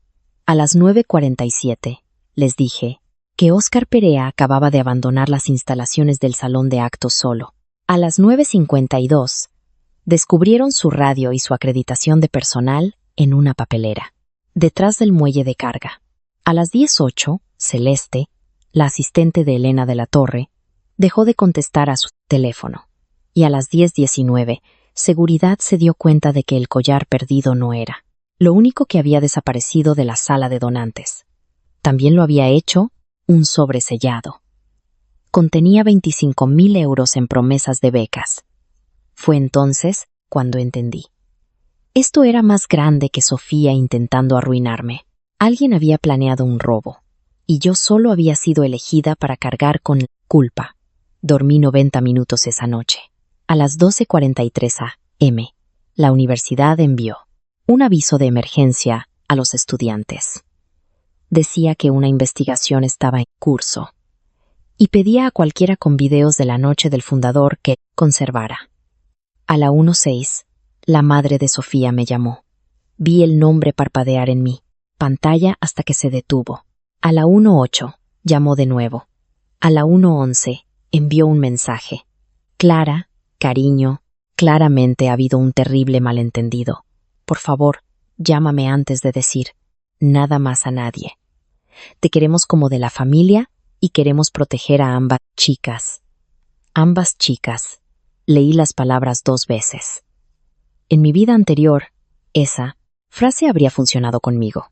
A las 9:47 les dije que Óscar Perea acababa de abandonar las instalaciones del salón de actos solo. A las 9:52 descubrieron su radio y su acreditación de personal en una papelera, detrás del muelle de carga. A las 10:08, Celeste, la asistente de Elena de la Torre, dejó de contestar a su teléfono. Y a las 10:19, Seguridad se dio cuenta de que el collar perdido no era lo único que había desaparecido de la sala de donantes. También lo había hecho un sobre sellado. Contenía 25.000 euros en promesas de becas. Fue entonces cuando entendí. Esto era más grande que Sofía intentando arruinarme. Alguien había planeado un robo, y yo solo había sido elegida para cargar con culpa. Dormí 90 minutos esa noche. A las 12:43 a.m., la universidad envió un aviso de emergencia a los estudiantes. Decía que una investigación estaba en curso y pedía a cualquiera con videos de la noche del fundador que conservara. A la 1:06, la madre de Sofía me llamó. Vi el nombre parpadear en mi pantalla hasta que se detuvo. A la 1:08, llamó de nuevo. A la 1:11, envió un mensaje. Clara, cariño, claramente ha habido un terrible malentendido. Por favor, llámame antes de decir nada más a nadie. Te queremos como de la familia y queremos proteger a ambas chicas. Ambas chicas. Leí las palabras 2 veces. En mi vida anterior, esa frase habría funcionado conmigo.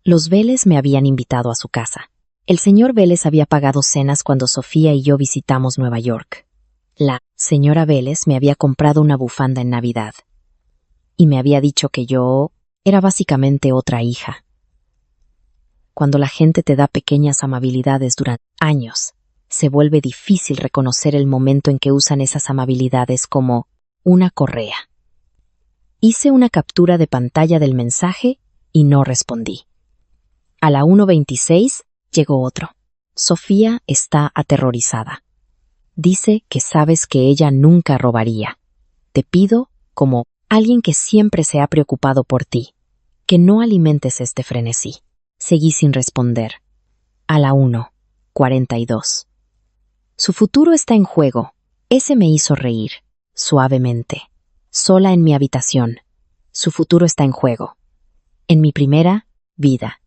Los Vélez me habían invitado a su casa. El señor Vélez había pagado cenas cuando Sofía y yo visitamos Nueva York. La señora Vélez me había comprado una bufanda en Navidad. Y me había dicho que yo era básicamente otra hija. Cuando la gente te da pequeñas amabilidades durante años, se vuelve difícil reconocer el momento en que usan esas amabilidades como una correa. Hice una captura de pantalla del mensaje y no respondí. A la 1:26 llegó otro. Sofía está aterrorizada. Dice que sabes que ella nunca robaría. Te pido, como alguien que siempre se ha preocupado por ti, que no alimentes este frenesí. Seguí sin responder. A la 1:42. Su futuro está en juego. Ese me hizo reír, suavemente, sola en mi habitación. Su futuro está en juego. En mi primera vida,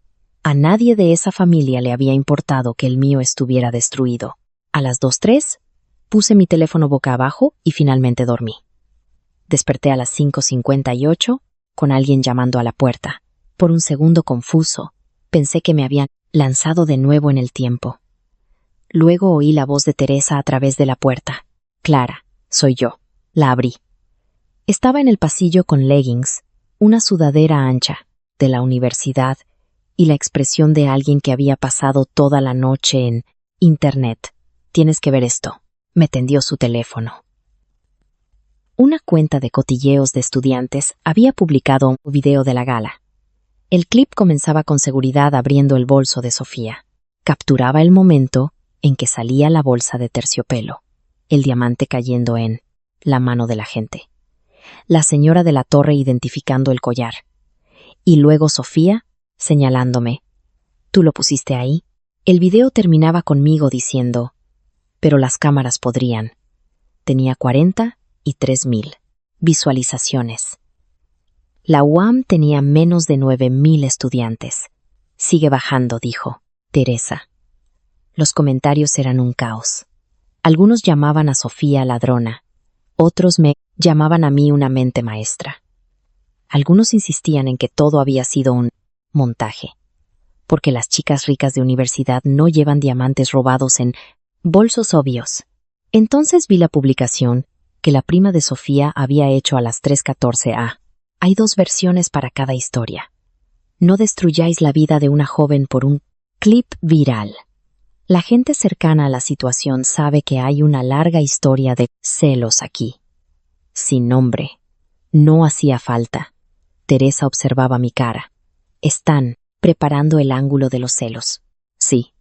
a nadie de esa familia le había importado que el mío estuviera destruido. A las 2:03, puse mi teléfono boca abajo y finalmente dormí. Desperté a las 5:58 con alguien llamando a la puerta. Por un segundo confuso, pensé que me habían lanzado de nuevo en el tiempo. Luego oí la voz de Teresa a través de la puerta. Clara, soy yo. La abrí. Estaba en el pasillo con leggings, una sudadera ancha, de la universidad, y la expresión de alguien que había pasado toda la noche en Internet. Tienes que ver esto. Me tendió su teléfono. Una cuenta de cotilleos de estudiantes había publicado un video de la gala. El clip comenzaba con seguridad abriendo el bolso de Sofía. Capturaba el momento en que salía la bolsa de terciopelo, el diamante cayendo en la mano de la gente, la señora de la torre identificando el collar, y luego Sofía señalándome. ¿Tú lo pusiste ahí? El video terminaba conmigo diciendo, pero las cámaras podrían. Tenía 43,000 visualizaciones. La UAM tenía menos de 9,000 estudiantes. Sigue bajando, dijo Teresa. Los comentarios eran un caos. Algunos llamaban a Sofía ladrona, otros me llamaban a mí una mente maestra. Algunos insistían en que todo había sido un montaje, porque las chicas ricas de universidad no llevan diamantes robados en bolsos obvios. Entonces vi la publicación que la prima de Sofía había hecho a las 3:14 a. Hay 2 versiones para cada historia. No destruyáis la vida de una joven por un clip viral. La gente cercana a la situación sabe que hay una larga historia de celos aquí. Sin nombre. No hacía falta. Teresa observaba mi cara. Están preparando el ángulo de los celos. Sí.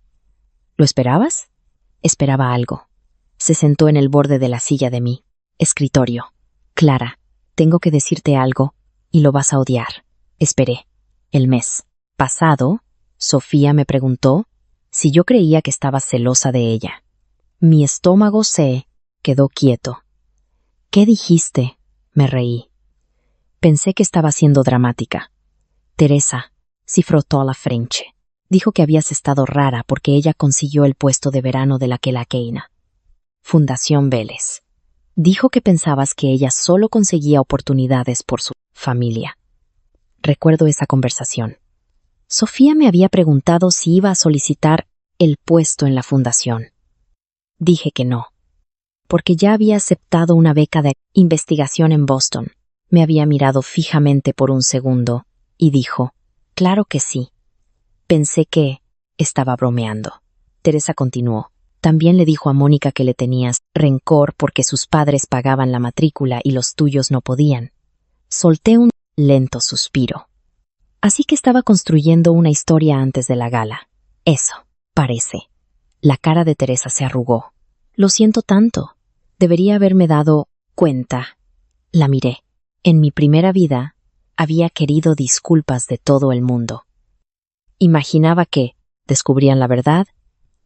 ¿Lo esperabas? Esperaba algo. Se sentó en el borde de la silla de mi escritorio. Clara, tengo que decirte algo y lo vas a odiar. Esperé. El mes pasado, Sofía me preguntó si yo creía que estaba celosa de ella. Mi estómago se quedó quieto. ¿Qué dijiste? Me reí. Pensé que estaba siendo dramática. Teresa si frotó la frente. Dijo que habías estado rara porque ella consiguió el puesto de verano de la Quelaqueina. Fundación Vélez. Dijo que pensabas que ella solo conseguía oportunidades por su familia. Recuerdo esa conversación. Sofía me había preguntado si iba a solicitar el puesto en la fundación. Dije que no, porque ya había aceptado una beca de investigación en Boston. Me había mirado fijamente por un segundo y dijo, claro que sí. Pensé que estaba bromeando. Teresa continuó. También le dijo a Mónica que le tenías rencor porque sus padres pagaban la matrícula y los tuyos no podían. Solté un lento suspiro. Así que estaba construyendo una historia antes de la gala. Eso, parece. La cara de Teresa se arrugó. Lo siento tanto. Debería haberme dado cuenta. La miré. En mi primera vida, había querido disculpas de todo el mundo. Imaginaba que descubrían la verdad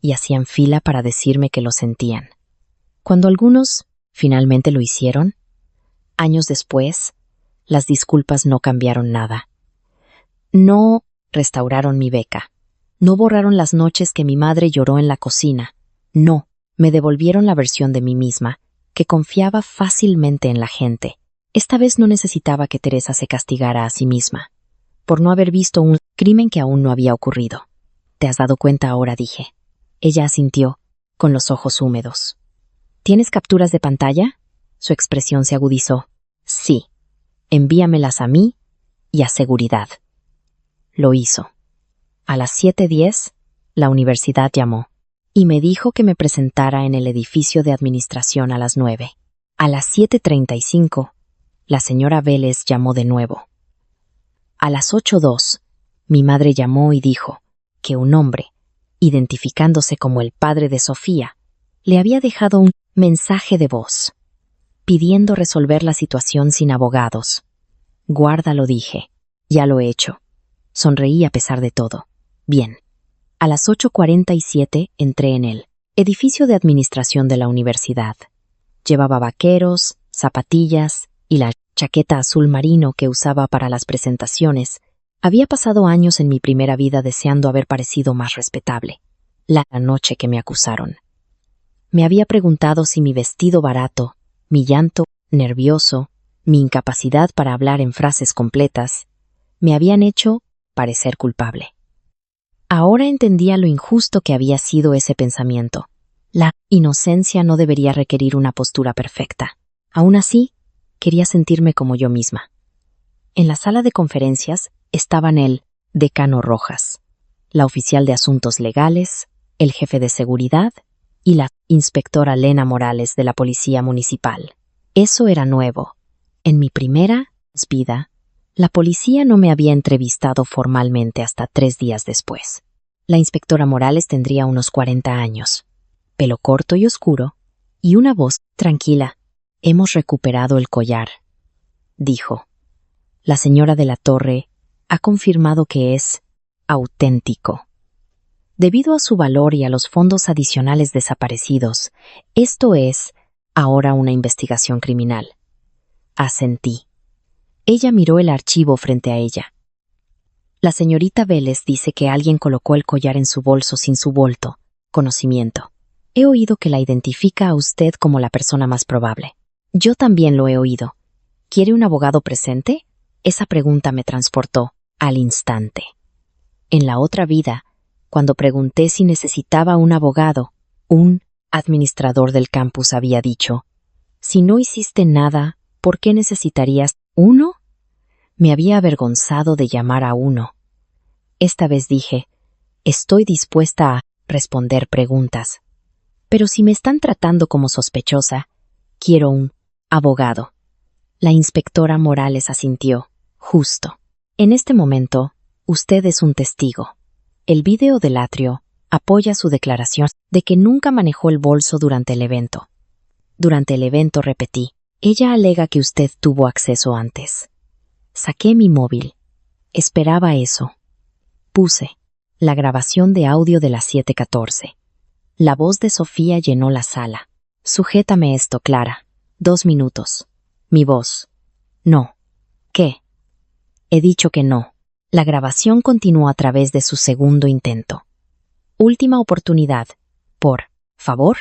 y hacían fila para decirme que lo sentían. Cuando algunos finalmente lo hicieron, años después, las disculpas no cambiaron nada. No restauraron mi beca. No borraron las noches que mi madre lloró en la cocina. No, me devolvieron la versión de mí misma, que confiaba fácilmente en la gente. Esta vez no necesitaba que Teresa se castigara a sí misma, por no haber visto un crimen que aún no había ocurrido. ¿Te has dado cuenta ahora?, dije. Ella asintió, con los ojos húmedos. ¿Tienes capturas de pantalla? Su expresión se agudizó. Sí. Envíamelas a mí y a seguridad. Lo hizo. A las 7:10, la universidad llamó y me dijo que me presentara en el edificio de administración a las 9. A las 7:35, la señora Vélez llamó de nuevo. A las 8:02, mi madre llamó y dijo que un hombre, identificándose como el padre de Sofía, le había dejado un mensaje de voz, pidiendo resolver la situación sin abogados. Guárdalo, dije. Ya lo he hecho. Sonreí a pesar de todo. Bien. A las 8:47 entré en el edificio de administración de la universidad. Llevaba vaqueros, zapatillas y la chaqueta azul marino que usaba para las presentaciones. Había pasado años en mi primera vida deseando haber parecido más respetable. La noche que me acusaron. Me había preguntado si mi vestido barato, mi llanto nervioso, mi incapacidad para hablar en frases completas, me habían hecho parecer culpable. Ahora entendía lo injusto que había sido ese pensamiento. La inocencia no debería requerir una postura perfecta. Aún así, quería sentirme como yo misma. En la sala de conferencias estaban el decano Rojas, la oficial de asuntos legales, el jefe de seguridad y la inspectora Lena Morales de la Policía Municipal. Eso era nuevo. En mi primera vida, la policía no me había entrevistado formalmente hasta 3 días después. La inspectora Morales tendría unos 40 años, pelo corto y oscuro, y una voz tranquila. Hemos recuperado el collar, dijo. La señora de la Torre ha confirmado que es auténtico. Debido a su valor y a los fondos adicionales desaparecidos, esto es ahora una investigación criminal. Asentí. Ella miró el archivo frente a ella. La señorita Vélez dice que alguien colocó el collar en su bolso sin su conocimiento. He oído que la identifica a usted como la persona más probable. Yo también lo he oído. ¿Quiere un abogado presente? Esa pregunta me transportó al instante. En la otra vida, cuando pregunté si necesitaba un abogado, un administrador del campus había dicho, si no hiciste nada, ¿por qué necesitarías uno? Me había avergonzado de llamar a uno. Esta vez dije, estoy dispuesta a responder preguntas. Pero si me están tratando como sospechosa, quiero un abogado. La inspectora Morales asintió. Justo. En este momento, usted es un testigo. El vídeo del atrio apoya su declaración de que nunca manejó el bolso durante el evento. Durante el evento, repetí, ella alega que usted tuvo acceso antes. Saqué mi móvil. Esperaba eso. Puse la grabación de audio de las 7:14. La voz de Sofía llenó la sala. Sujétame esto, Clara. 2 minutos. Mi voz. No. ¿Qué? He dicho que no. La grabación continuó a través de su segundo intento. Última oportunidad. Por favor,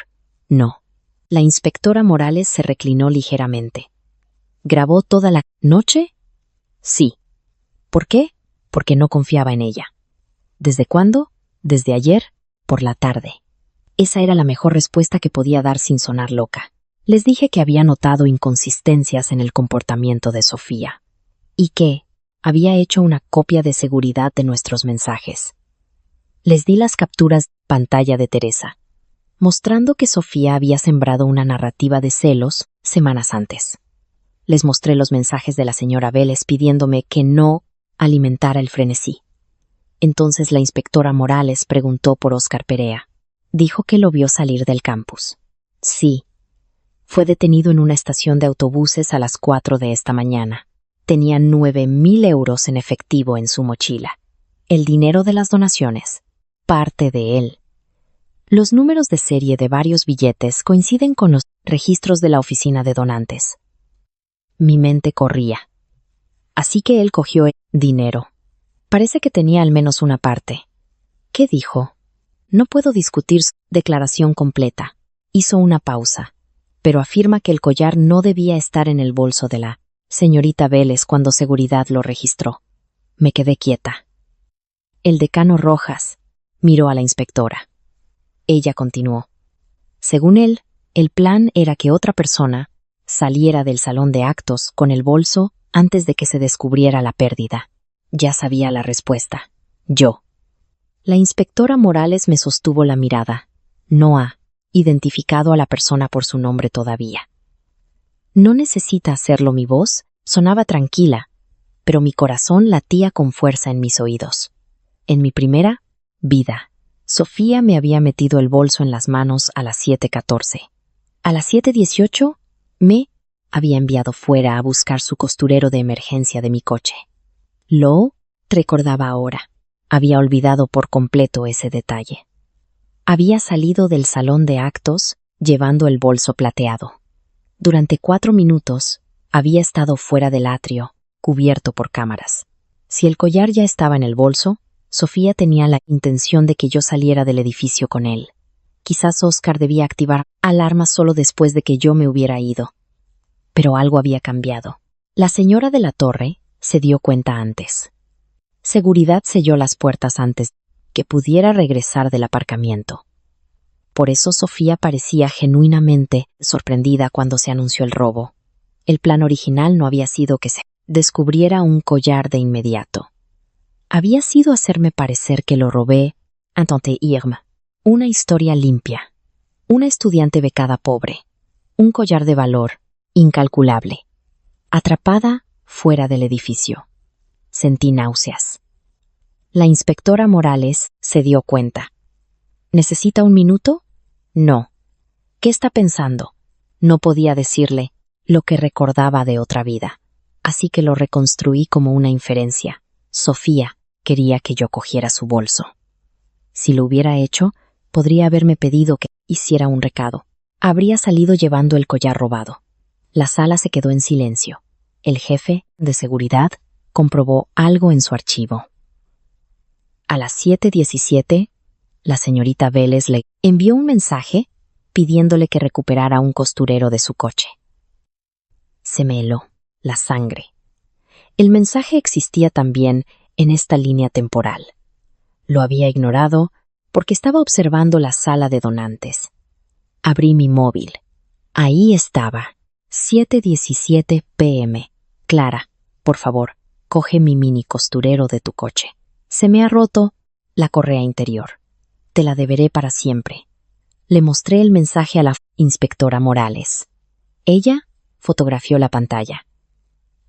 no. La inspectora Morales se reclinó ligeramente. ¿Grabó toda la noche? Sí. ¿Por qué? Porque no confiaba en ella. ¿Desde cuándo? Desde ayer, por la tarde. Esa era la mejor respuesta que podía dar sin sonar loca. Les dije que había notado inconsistencias en el comportamiento de Sofía y que había hecho una copia de seguridad de nuestros mensajes. Les di las capturas de pantalla de Teresa, mostrando que Sofía había sembrado una narrativa de celos semanas antes. Les mostré los mensajes de la señora Vélez pidiéndome que no alimentara el frenesí. Entonces la inspectora Morales preguntó por Óscar Perea. Dijo que lo vio salir del campus. Sí. Fue detenido en una estación de autobuses a las 4 de esta mañana. Tenía 9.000 euros en efectivo en su mochila. El dinero de las donaciones. Parte de él. Los números de serie de varios billetes coinciden con los registros de la oficina de donantes. Mi mente corría. Así que él cogió el dinero. Parece que tenía al menos una parte. ¿Qué dijo? No puedo discutir su declaración completa. Hizo una pausa, pero afirma que el collar no debía estar en el bolso de la señorita Vélez cuando seguridad lo registró. Me quedé quieta. El decano Rojas miró a la inspectora. Ella continuó. Según él, el plan era que otra persona saliera del salón de actos con el bolso antes de que se descubriera la pérdida. Ya sabía la respuesta. Yo. La inspectora Morales me sostuvo la mirada. No ha identificado a la persona por su nombre todavía. No necesita hacerlo, mi voz sonaba tranquila, pero mi corazón latía con fuerza en mis oídos. En mi primera vida, Sofía me había metido el bolso en las manos a las 7:14. A las 7:18 me había enviado fuera a buscar su costurero de emergencia de mi coche. Lo recordaba ahora. Había olvidado por completo ese detalle. Había salido del salón de actos llevando el bolso plateado. Durante 4 minutos había estado fuera del atrio, cubierto por cámaras. Si el collar ya estaba en el bolso, Sofía tenía la intención de que yo saliera del edificio con él. Quizás Oscar debía activar alarmas solo después de que yo me hubiera ido. Pero algo había cambiado. La señora de la torre se dio cuenta antes. Seguridad selló las puertas antes que pudiera regresar del aparcamiento. Por eso Sofía parecía genuinamente sorprendida cuando se anunció el robo. El plan original no había sido que se descubriera un collar de inmediato. Había sido hacerme parecer que lo robé ante Irma. Una historia limpia. Una estudiante becada pobre. Un collar de valor incalculable. Atrapada fuera del edificio. Sentí náuseas. La inspectora Morales se dio cuenta. ¿Necesita un minuto? No. ¿Qué está pensando? No podía decirle lo que recordaba de otra vida, así que lo reconstruí como una inferencia. Sofía quería que yo cogiera su bolso. Si lo hubiera hecho, podría haberme pedido que hiciera un recado. Habría salido llevando el collar robado. La sala se quedó en silencio. El jefe de seguridad comprobó algo en su archivo. A las 7:17, la señorita Vélez le envió un mensaje pidiéndole que recuperara un costurero de su coche. Se me heló la sangre. El mensaje existía también en esta línea temporal. Lo había ignorado porque estaba observando la sala de donantes. Abrí mi móvil. Ahí estaba. 7:17 p.m. Clara, por favor, coge mi mini costurero de tu coche. Se me ha roto la correa interior. Te la deberé para siempre. Le mostré el mensaje a la inspectora Morales. Ella fotografió la pantalla.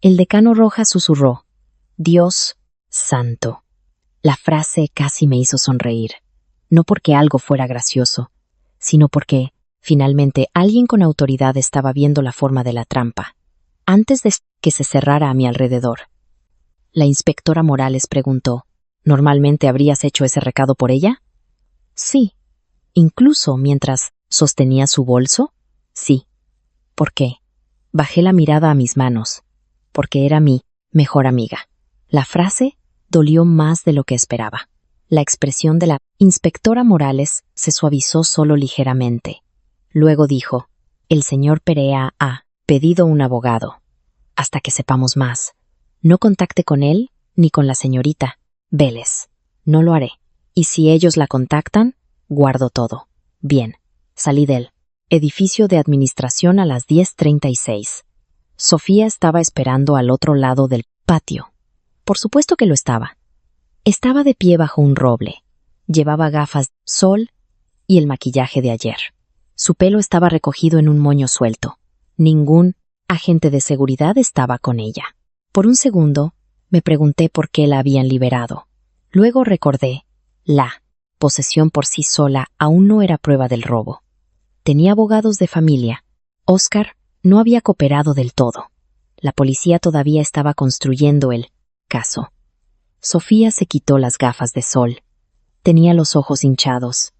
El decano Rojas susurró: Dios santo. La frase casi me hizo sonreír. No porque algo fuera gracioso, sino porque, finalmente, alguien con autoridad estaba viendo la forma de la trampa, antes de que se cerrara a mi alrededor. La inspectora Morales preguntó: ¿Normalmente habrías hecho ese recado por ella? Sí. ¿Incluso mientras sostenía su bolso? Sí. ¿Por qué? Bajé la mirada a mis manos. Porque era mi mejor amiga. La frase dolió más de lo que esperaba. La expresión de la inspectora Morales se suavizó solo ligeramente. Luego dijo: el señor Perea ha pedido un abogado. Hasta que sepamos más. No contacte con él ni con la señorita Vélez. No lo haré. Y si ellos la contactan, guardo todo. Bien. Salí del edificio de administración a las 10:36. Sofía estaba esperando al otro lado del patio. Por supuesto que lo estaba. Estaba de pie bajo un roble. Llevaba gafas de sol y el maquillaje de ayer. Su pelo estaba recogido en un moño suelto. Ningún agente de seguridad estaba con ella. Por un segundo, me pregunté por qué la habían liberado. Luego recordé la posesión por sí sola aún no era prueba del robo. Tenía abogados de familia. Oscar no había cooperado del todo. La policía todavía estaba construyendo el caso. Sofía se quitó las gafas de sol. Tenía los ojos hinchados.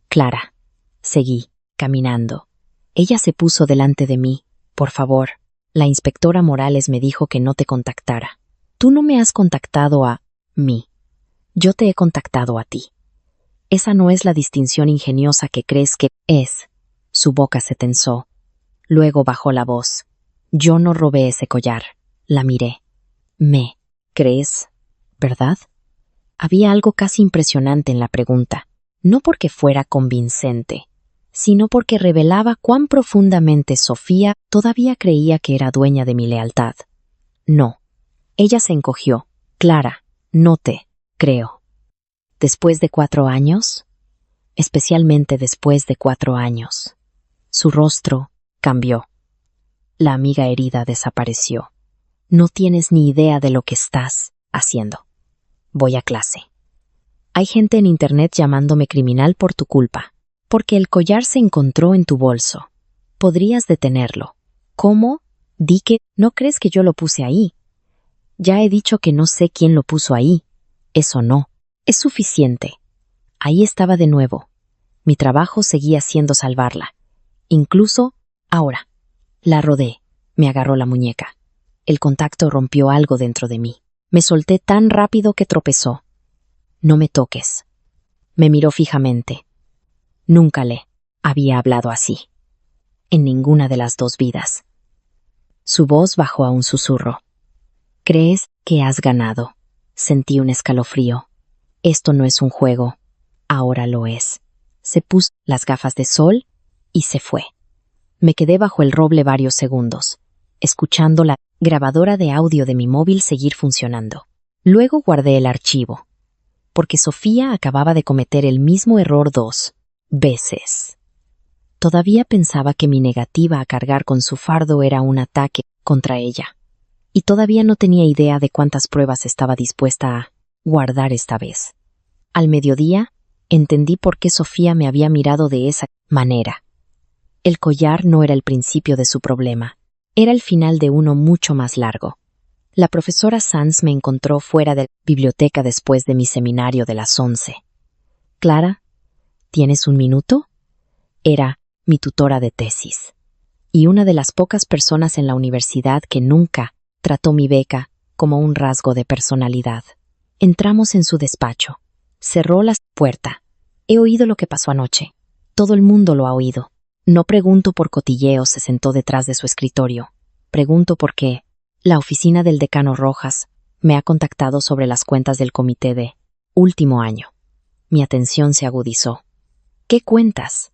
Clara. Seguí, caminando. Ella se puso delante de mí. Por favor, la inspectora Morales me dijo que no te contactara. Tú no me has contactado a mí. Yo te he contactado a ti. Esa no es la distinción ingeniosa que crees que es. Su boca se tensó. Luego bajó la voz. Yo no robé ese collar. La miré. ¿Me crees? ¿Verdad? Había algo casi impresionante en la pregunta, no porque fuera convincente, sino porque revelaba cuán profundamente Sofía todavía creía que era dueña de mi lealtad. No. Ella se encogió. Clara, no te creo. ¿Después de 4 años? Especialmente después de 4 años. Su rostro cambió. La amiga herida desapareció. No tienes ni idea de lo que estás haciendo. Voy a clase. Hay gente en internet llamándome criminal por tu culpa, porque el collar se encontró en tu bolso. Podrías detenerlo. ¿Cómo? Di que no crees que yo lo puse ahí. Ya he dicho que no sé quién lo puso ahí. Eso no. Es suficiente. Ahí estaba de nuevo. Mi trabajo seguía siendo salvarla. Incluso ahora. La rodé. Me agarró la muñeca. El contacto rompió algo dentro de mí. Me solté tan rápido que tropezó. No me toques. Me miró fijamente. Nunca le había hablado así. En ninguna de las 2 vidas. Su voz bajó a un susurro. ¿Crees que has ganado? Sentí un escalofrío. Esto no es un juego. Ahora lo es. Se puso las gafas de sol y se fue. Me quedé bajo el roble varios segundos, escuchando la grabadora de audio de mi móvil seguir funcionando. Luego guardé el archivo, porque Sofía acababa de cometer el mismo error 2 veces. Todavía pensaba que mi negativa a cargar con su fardo era un ataque contra ella, y todavía no tenía idea de cuántas pruebas estaba dispuesta a guardar esta vez. Al mediodía, entendí por qué Sofía me había mirado de esa manera. El collar no era el principio de su problema, era el final de uno mucho más largo. La profesora Sanz me encontró fuera de la biblioteca después de mi seminario de las 11. Clara, ¿tienes un minuto? Era mi tutora de tesis, y una de las pocas personas en la universidad que nunca trató mi beca como un rasgo de personalidad. Entramos en su despacho. Cerró la puerta. He oído lo que pasó anoche. Todo el mundo lo ha oído. No pregunto por cotilleos, se sentó detrás de su escritorio. Pregunto por qué la oficina del decano Rojas me ha contactado sobre las cuentas del comité de último año. Mi atención se agudizó. ¿Qué cuentas?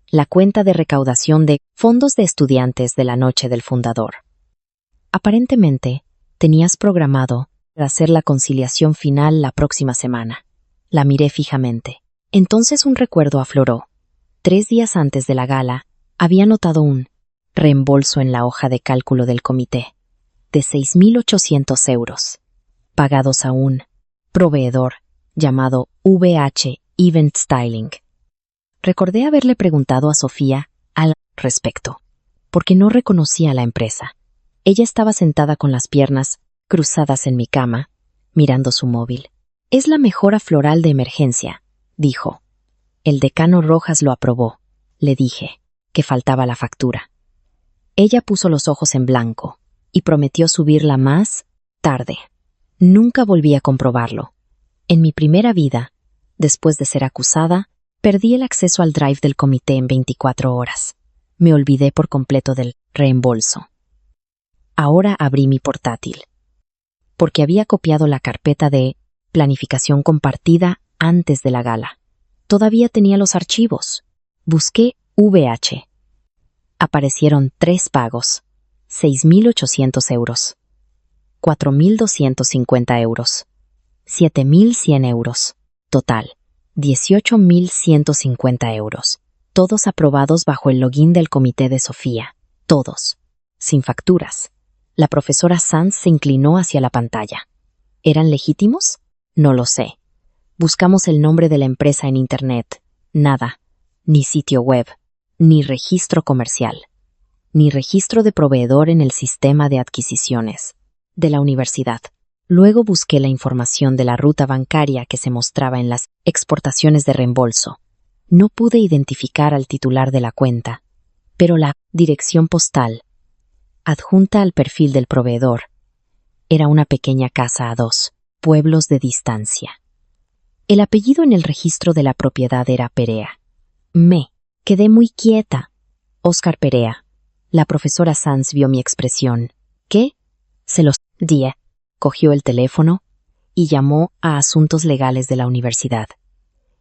La cuenta de recaudación de fondos de estudiantes de la noche del fundador. Aparentemente, tenías programado hacer la conciliación final la próxima semana. La miré fijamente. Entonces un recuerdo afloró. 3 días antes de la gala, había notado un reembolso en la hoja de cálculo del comité de 6.800 euros, pagados a un proveedor llamado VH Event Styling. Recordé haberle preguntado a Sofía al respecto, porque no reconocía a la empresa. Ella estaba sentada con las piernas cruzadas en mi cama, mirando su móvil. Es la mejora floral de emergencia, dijo. El decano Rojas lo aprobó. Le dije que faltaba la factura. Ella puso los ojos en blanco y prometió subirla más tarde. Nunca volví a comprobarlo. En mi primera vida, después de ser acusada, perdí el acceso al drive del comité en 24 horas. Me olvidé por completo del reembolso. Ahora abrí mi portátil, porque había copiado la carpeta de planificación compartida antes de la gala. Todavía tenía los archivos. Busqué VH. Aparecieron 3 pagos. 6.800 euros. 4.250 euros. 7.100 euros. Total, 18.150 euros. Todos aprobados bajo el login del comité de Sofía. Todos. Sin facturas. La profesora Sanz se inclinó hacia la pantalla. ¿Eran legítimos? No lo sé. Buscamos el nombre de la empresa en Internet. Nada. Ni sitio web, ni registro comercial, ni registro de proveedor en el sistema de adquisiciones de la universidad. Luego busqué la información de la ruta bancaria que se mostraba en las exportaciones de reembolso. No pude identificar al titular de la cuenta, pero la dirección postal, adjunta al perfil del proveedor, era una pequeña casa a 2 pueblos de distancia. El apellido en el registro de la propiedad era Perea. Me quedé muy quieta. Óscar Perea. La profesora Sanz vio mi expresión. ¿Qué? Se los di. Cogió el teléfono y llamó a Asuntos Legales de la universidad.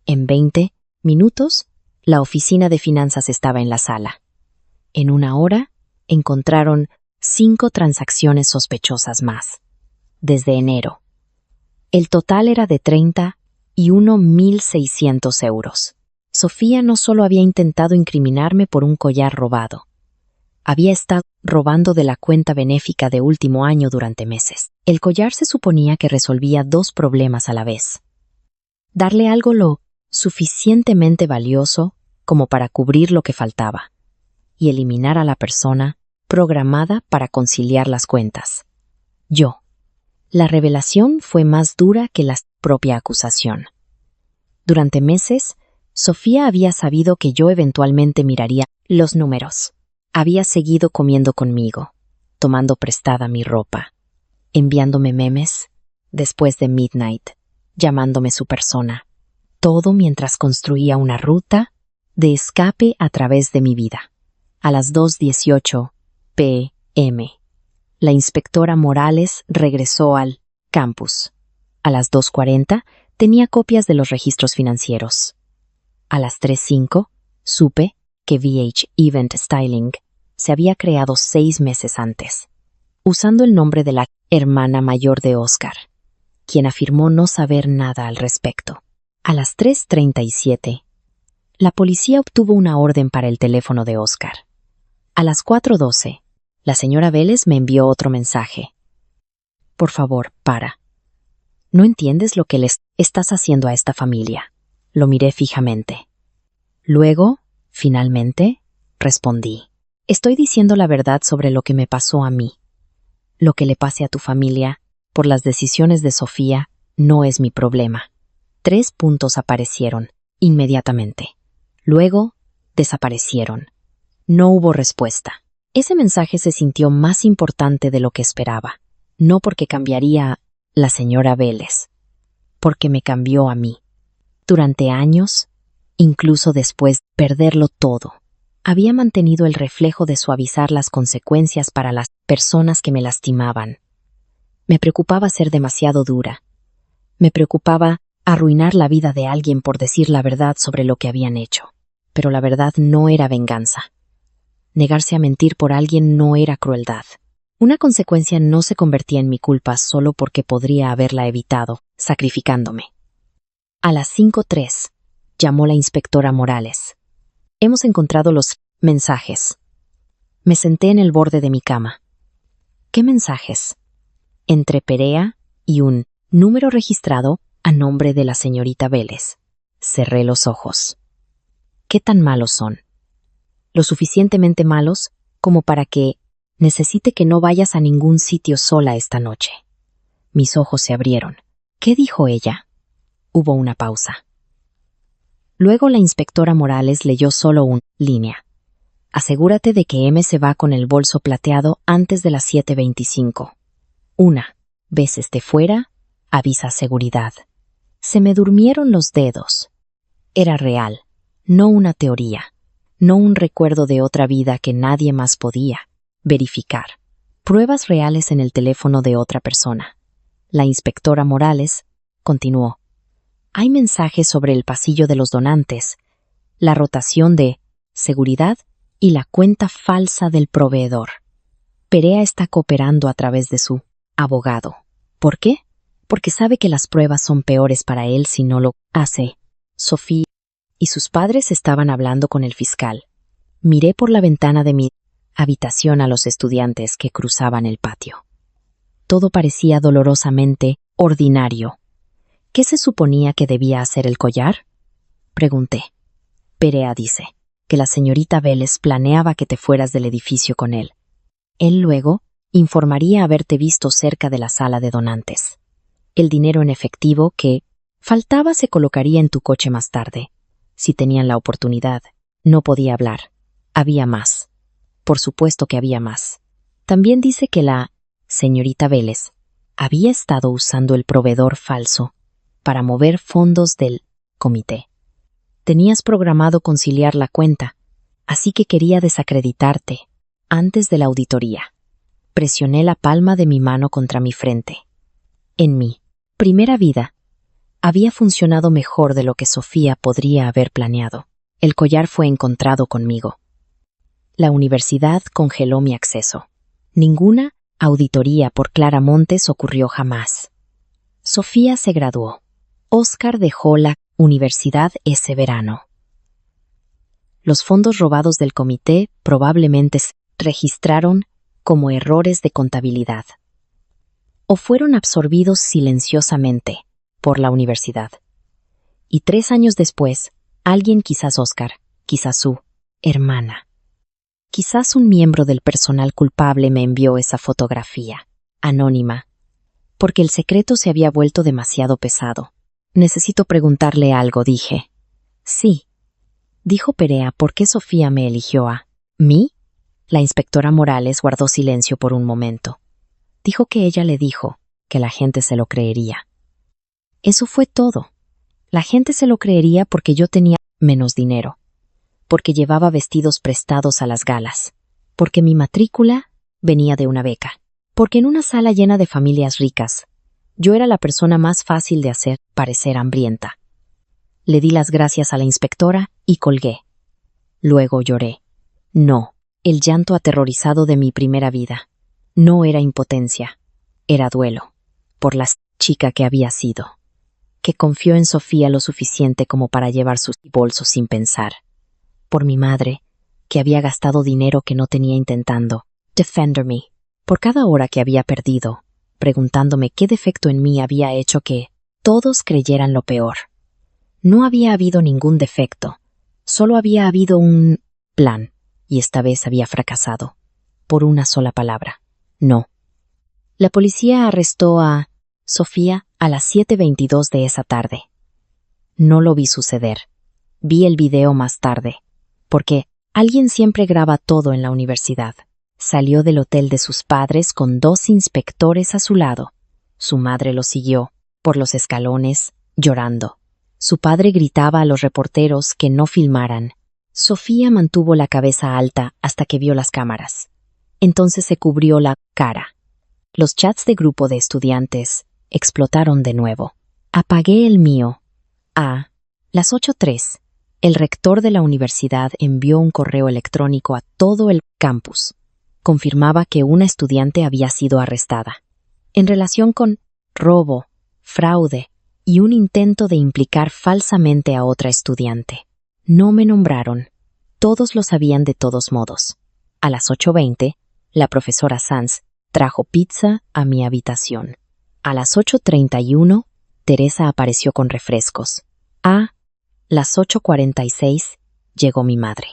En 20 minutos, la oficina de finanzas estaba en la sala. En 1 hora, encontraron 5 transacciones sospechosas más. Desde enero. El total era de 31.600 euros. Sofía no solo había intentado incriminarme por un collar robado, había estado robando de la cuenta benéfica de último año durante meses. El collar se suponía que resolvía 2 problemas a la vez. Darle algo lo suficientemente valioso como para cubrir lo que faltaba, y eliminar a la persona programada para conciliar las cuentas. Yo. La revelación fue más dura que la propia acusación. Durante meses, Sofía había sabido que yo eventualmente miraría los números. Había seguido comiendo conmigo, tomando prestada mi ropa, enviándome memes después de midnight, llamándome su persona, todo mientras construía una ruta de escape a través de mi vida. A las 2:18 p.m., la inspectora Morales regresó al campus. A las 2:40 tenía copias de los registros financieros. A las 3:05 supe que VH Event Styling se había creado 6 meses antes, usando el nombre de la hermana mayor de Óscar, quien afirmó no saber nada al respecto. A las 3:37, la policía obtuvo una orden para el teléfono de Óscar. A las 4:12, la señora Vélez me envió otro mensaje. Por favor, para. ¿No entiendes lo que les estás haciendo a esta familia? Lo miré fijamente. Luego, finalmente, respondí. Estoy diciendo la verdad sobre lo que me pasó a mí. Lo que le pase a tu familia, por las decisiones de Sofía, no es mi problema. 3 puntos aparecieron, inmediatamente. Luego, desaparecieron. No hubo respuesta. Ese mensaje se sintió más importante de lo que esperaba. No porque cambiaría a la señora Vélez, porque me cambió a mí. Durante años, incluso después de perderlo todo, había mantenido el reflejo de suavizar las consecuencias para las personas que me lastimaban. Me preocupaba ser demasiado dura. Me preocupaba arruinar la vida de alguien por decir la verdad sobre lo que habían hecho. Pero la verdad no era venganza. Negarse a mentir por alguien no era crueldad. Una consecuencia no se convertía en mi culpa solo porque podría haberla evitado, sacrificándome. A las 5:03, llamó la inspectora Morales. Hemos encontrado los mensajes. Me senté en el borde de mi cama. ¿Qué mensajes? Entre Perea y un número registrado a nombre de la señorita Vélez. Cerré los ojos. ¿Qué tan malos son? Lo suficientemente malos como para que necesite que no vayas a ningún sitio sola esta noche. Mis ojos se abrieron. ¿Qué dijo ella? Hubo una pausa. Luego la inspectora Morales leyó solo una línea. Asegúrate de que M se va con el bolso plateado antes de las 7:25. 1 vez esté fuera, avisa seguridad. Se me durmieron los dedos. Era real, no una teoría, no un recuerdo de otra vida que nadie más podía verificar. Pruebas reales en el teléfono de otra persona. La inspectora Morales continuó. Hay mensajes sobre el pasillo de los donantes, la rotación de seguridad y la cuenta falsa del proveedor. Perea está cooperando a través de su abogado. ¿Por qué? Porque sabe que las pruebas son peores para él si no lo hace. Sofía y sus padres estaban hablando con el fiscal. Miré por la ventana de mi habitación a los estudiantes que cruzaban el patio. Todo parecía dolorosamente ordinario. ¿Qué se suponía que debía hacer el collar? Pregunté. Perea dice que la señorita Vélez planeaba que te fueras del edificio con él. Él luego informaría haberte visto cerca de la sala de donantes. El dinero en efectivo que faltaba se colocaría en tu coche más tarde. Si tenían la oportunidad. No podía hablar. Había más. Por supuesto que había más. También dice que la señorita Vélez había estado usando el proveedor falso para mover fondos del comité. Tenías programado conciliar la cuenta, así que quería desacreditarte antes de la auditoría. Presioné la palma de mi mano contra mi frente. En mi primera vida, había funcionado mejor de lo que Sofía podría haber planeado. El collar fue encontrado conmigo. La universidad congeló mi acceso. Ninguna auditoría por Clara Montes ocurrió jamás. Sofía se graduó. Oscar dejó la universidad ese verano. Los fondos robados del comité probablemente se registraron como errores de contabilidad o fueron absorbidos silenciosamente por la universidad. Y 3 años después, alguien, quizás Oscar, quizás su hermana, quizás un miembro del personal culpable me envió esa fotografía, anónima, porque el secreto se había vuelto demasiado pesado. Necesito preguntarle algo, dije. Sí, dijo Perea, ¿por qué Sofía me eligió a mí? La inspectora Morales guardó silencio por un momento. Dijo que ella le dijo que la gente se lo creería. Eso fue todo. La gente se lo creería porque yo tenía menos dinero, porque llevaba vestidos prestados a las galas, porque mi matrícula venía de una beca, porque en una sala llena de familias ricas, yo era la persona más fácil de hacer parecer hambrienta. Le di las gracias a la inspectora y colgué. Luego lloré. No, el llanto aterrorizado de mi primera vida. No era impotencia, era duelo, por la chica que había sido, que confió en Sofía lo suficiente como para llevar sus bolsos sin pensar. Por mi madre, que había gastado dinero que no tenía intentando defenderme, por cada hora que había perdido, preguntándome qué defecto en mí había hecho que todos creyeran lo peor. No había habido ningún defecto, solo había habido un plan, y esta vez había fracasado, por una sola palabra. No. La policía arrestó a Sofía a las 7:22 de esa tarde. No lo vi suceder. Vi el video más tarde, porque alguien siempre graba todo en la universidad. Salió del hotel de sus padres con 2 inspectores a su lado. Su madre lo siguió, por los escalones, llorando. Su padre gritaba a los reporteros que no filmaran. Sofía mantuvo la cabeza alta hasta que vio las cámaras. Entonces se cubrió la cara. Los chats de grupo de estudiantes explotaron de nuevo. Apagué el mío. A las 8:03, el rector de la universidad envió un correo electrónico a todo el campus. Confirmaba que una estudiante había sido arrestada, en relación con robo, fraude y un intento de implicar falsamente a otra estudiante. No me nombraron. Todos lo sabían de todos modos. A las 8:20, la profesora Sanz trajo pizza a mi habitación. A las 8:31, Teresa apareció con refrescos. A las 8:46, llegó mi madre.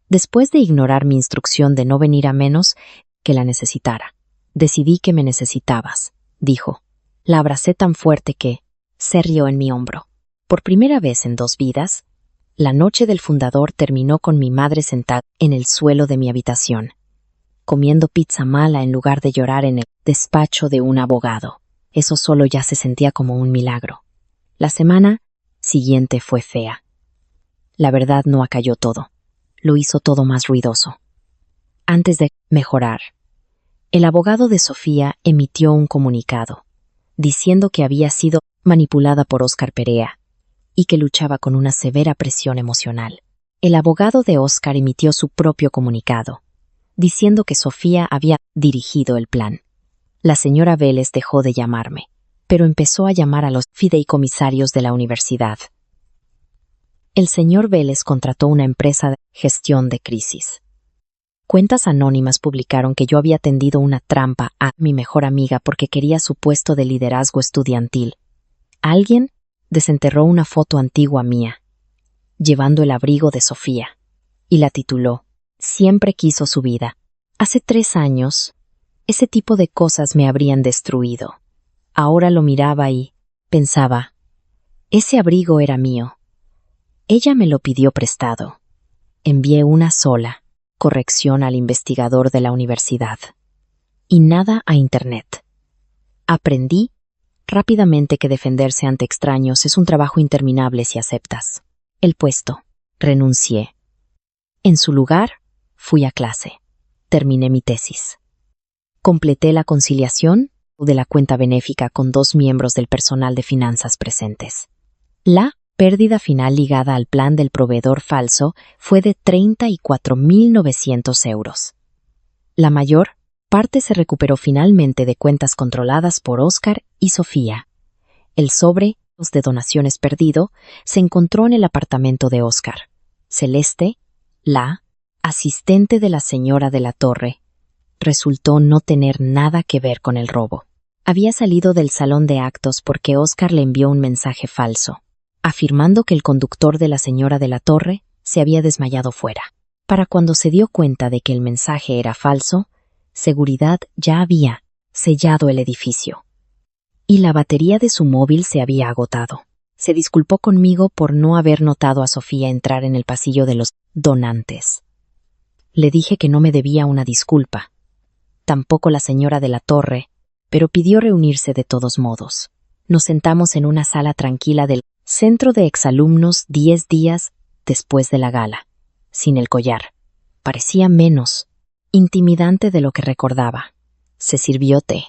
Después de ignorar mi instrucción de no venir a menos que la necesitara, decidí que me necesitabas, dijo. La abracé tan fuerte que se rió en mi hombro. Por primera vez en 2 vidas, la noche del fundador terminó con mi madre sentada en el suelo de mi habitación, comiendo pizza mala en lugar de llorar en el despacho de un abogado. Eso solo ya se sentía como un milagro. La semana siguiente fue fea. La verdad no acalló todo. Lo hizo todo más ruidoso. Antes de mejorar, el abogado de Sofía emitió un comunicado, diciendo que había sido manipulada por Oscar Perea y que luchaba con una severa presión emocional. El abogado de Oscar emitió su propio comunicado, diciendo que Sofía había dirigido el plan. La señora Vélez dejó de llamarme, pero empezó a llamar a los fideicomisarios de la universidad. El señor Vélez contrató una empresa de gestión de crisis. Cuentas anónimas publicaron que yo había tendido una trampa a mi mejor amiga porque quería su puesto de liderazgo estudiantil. Alguien desenterró una foto antigua mía, llevando el abrigo de Sofía, y la tituló Siempre quiso su vida. Hace 3 años, ese tipo de cosas me habrían destruido. Ahora lo miraba y pensaba, ese abrigo era mío. Ella me lo pidió prestado. Envié una sola corrección al investigador de la universidad. Y nada a Internet. Aprendí rápidamente que defenderse ante extraños es un trabajo interminable si aceptas el puesto. Renuncié. En su lugar, fui a clase. Terminé mi tesis. Completé la conciliación de la cuenta benéfica con 2 miembros del personal de finanzas presentes. La pérdida final ligada al plan del proveedor falso fue de 34.900 euros. La mayor parte se recuperó finalmente de cuentas controladas por Oscar y Sofía. El sobre de donaciones perdido se encontró en el apartamento de Oscar. Celeste, la asistente de la señora de la Torre, resultó no tener nada que ver con el robo. Había salido del salón de actos porque Oscar le envió un mensaje falso, afirmando que el conductor de la señora de la Torre se había desmayado fuera. Para cuando se dio cuenta de que el mensaje era falso, Seguridad ya había sellado el edificio. Y la batería de su móvil se había agotado. Se disculpó conmigo por no haber notado a Sofía entrar en el pasillo de los donantes. Le dije que no me debía una disculpa. Tampoco la señora de la Torre, pero pidió reunirse de todos modos. Nos sentamos en una sala tranquila del centro de exalumnos 10 días después de la gala, sin el collar. Parecía menos intimidante de lo que recordaba. Se sirvió té.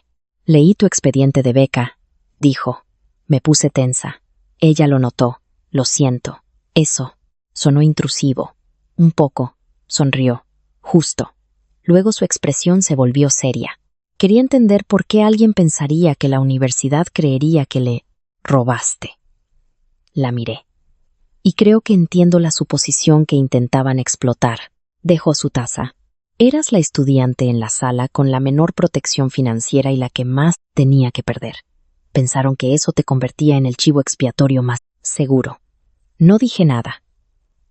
Leí tu expediente de beca, dijo. Me puse tensa. Ella lo notó. Lo siento. Eso. Sonó intrusivo. Un poco. Sonrió. Justo. Luego su expresión se volvió seria. Quería entender por qué alguien pensaría que la universidad creería que le robaste. La miré. Y creo que entiendo la suposición que intentaban explotar. Dejó su taza. Eras la estudiante en la sala con la menor protección financiera y la que más tenía que perder. Pensaron que eso te convertía en el chivo expiatorio más seguro. No dije nada.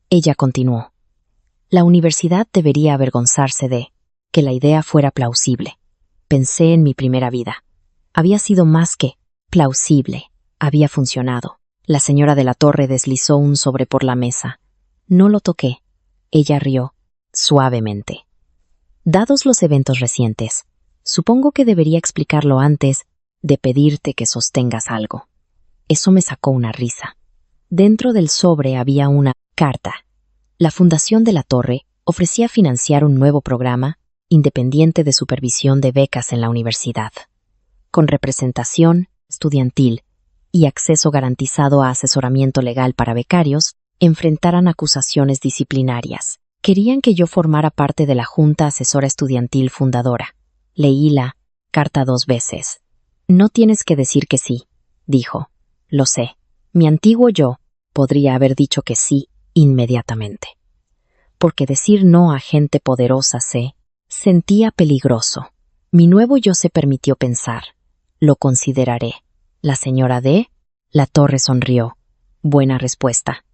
Ella continuó. La universidad debería avergonzarse de que la idea fuera plausible. Pensé en mi primera vida. Había sido más que plausible. Había funcionado. La señora de la Torre deslizó un sobre por la mesa. No lo toqué. Ella rió, suavemente. Dados los eventos recientes, supongo que debería explicarlo antes de pedirte que sostengas algo. Eso me sacó una risa. Dentro del sobre había una carta. La Fundación de la Torre ofrecía financiar un nuevo programa independiente de supervisión de becas en la universidad, con representación estudiantil y acceso garantizado a asesoramiento legal para becarios, enfrentaran acusaciones disciplinarias. Querían que yo formara parte de la Junta Asesora Estudiantil Fundadora. Leí la carta 2 veces. No tienes que decir que sí, dijo. Lo sé. Mi antiguo yo podría haber dicho que sí inmediatamente. Porque decir no a gente poderosa se sentía peligroso. Mi nuevo yo se permitió pensar. Lo consideraré. La señora de la Torre sonrió. Buena respuesta.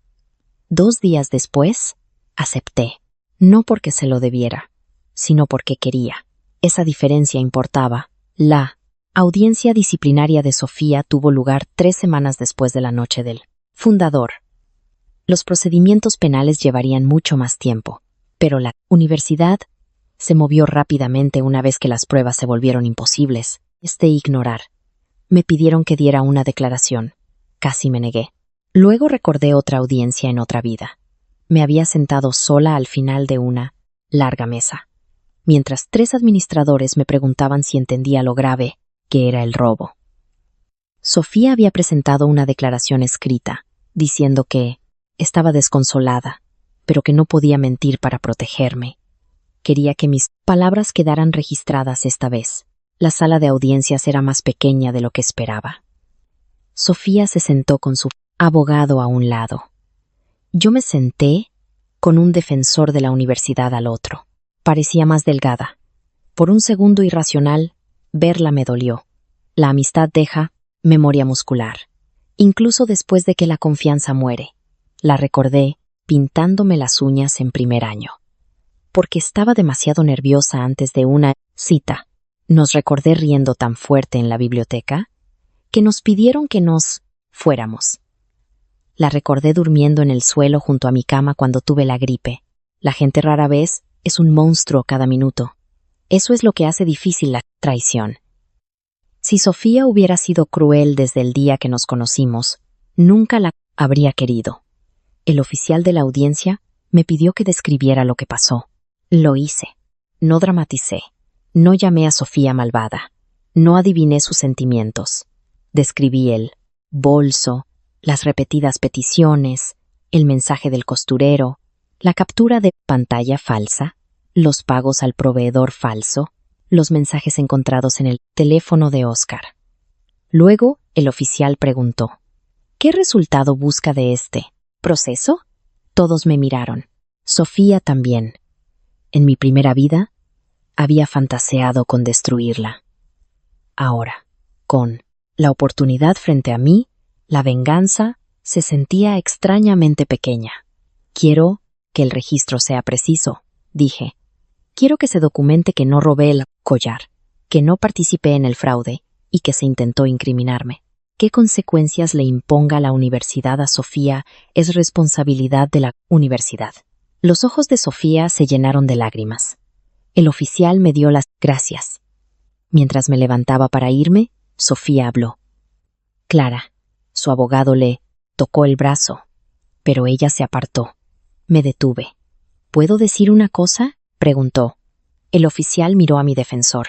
2 días después, acepté. No porque se lo debiera, sino porque quería. Esa diferencia importaba. La audiencia disciplinaria de Sofía tuvo lugar 3 semanas después de la noche del fundador. Los procedimientos penales llevarían mucho más tiempo, pero la universidad se movió rápidamente una vez que las pruebas se volvieron imposibles. Ignorar. Me pidieron que diera una declaración. Casi me negué. Luego recordé otra audiencia en otra vida. Me había sentado sola al final de una larga mesa, mientras 3 administradores me preguntaban si entendía lo grave que era el robo. Sofía había presentado una declaración escrita, diciendo que estaba desconsolada, pero que no podía mentir para protegerme. Quería que mis palabras quedaran registradas esta vez. La sala de audiencias era más pequeña de lo que esperaba. Sofía se sentó con su abogado a un lado. Yo me senté con un defensor de la universidad al otro. Parecía más delgada. Por un segundo irracional, verla me dolió. La amistad deja memoria muscular. incluso después de que la confianza muere. La recordé pintándome las uñas en primer año. Porque estaba demasiado nerviosa antes de una cita. Nos recordé riendo tan fuerte en la biblioteca que nos pidieron que nos fuéramos. La recordé durmiendo en el suelo junto a mi cama cuando tuve la gripe. La gente rara vez es un monstruo cada minuto. Eso es lo que hace difícil la traición. Si Sofía hubiera sido cruel desde el día que nos conocimos, nunca la habría querido. El oficial de la audiencia me pidió que describiera lo que pasó. Lo hice. No dramaticé. No llamé a Sofía malvada. No adiviné sus sentimientos. Describí el bolso, las repetidas peticiones, el mensaje del costurero, la captura de pantalla falsa, los pagos al proveedor falso, los mensajes encontrados en el teléfono de Oscar. Luego, el oficial preguntó, ¿qué resultado busca de este proceso? Todos me miraron. Sofía también. En mi primera vida, había fantaseado con destruirla. Ahora, con la oportunidad frente a mí, la venganza se sentía extrañamente pequeña. Quiero que el registro sea preciso, dije. Quiero que se documente que no robé el collar, que no participé en el fraude y que se intentó incriminarme. ¿Qué consecuencias le imponga la universidad a Sofía es responsabilidad de la universidad? Los ojos de Sofía se llenaron de lágrimas. El oficial me dio las gracias. Mientras me levantaba para irme, Sofía habló. Clara, su abogado le tocó el brazo, pero ella se apartó. Me detuve. ¿Puedo decir una cosa?, preguntó. El oficial miró a mi defensor.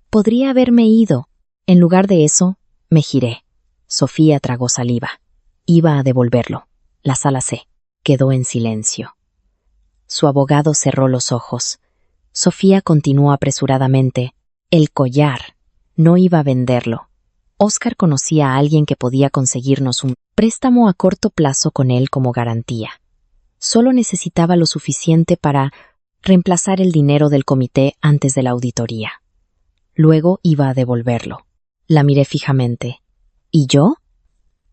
Podría haberme ido. En lugar de eso, me giré. Sofía tragó saliva. Iba a devolverlo. La sala se quedó en silencio. Su abogado cerró los ojos. Sofía continuó apresuradamente. El collar. No iba a venderlo. Oscar conocía a alguien que podía conseguirnos un préstamo a corto plazo con él como garantía. Solo necesitaba lo suficiente para reemplazar el dinero del comité antes de la auditoría. Luego iba a devolverlo. La miré fijamente. ¿Y yo?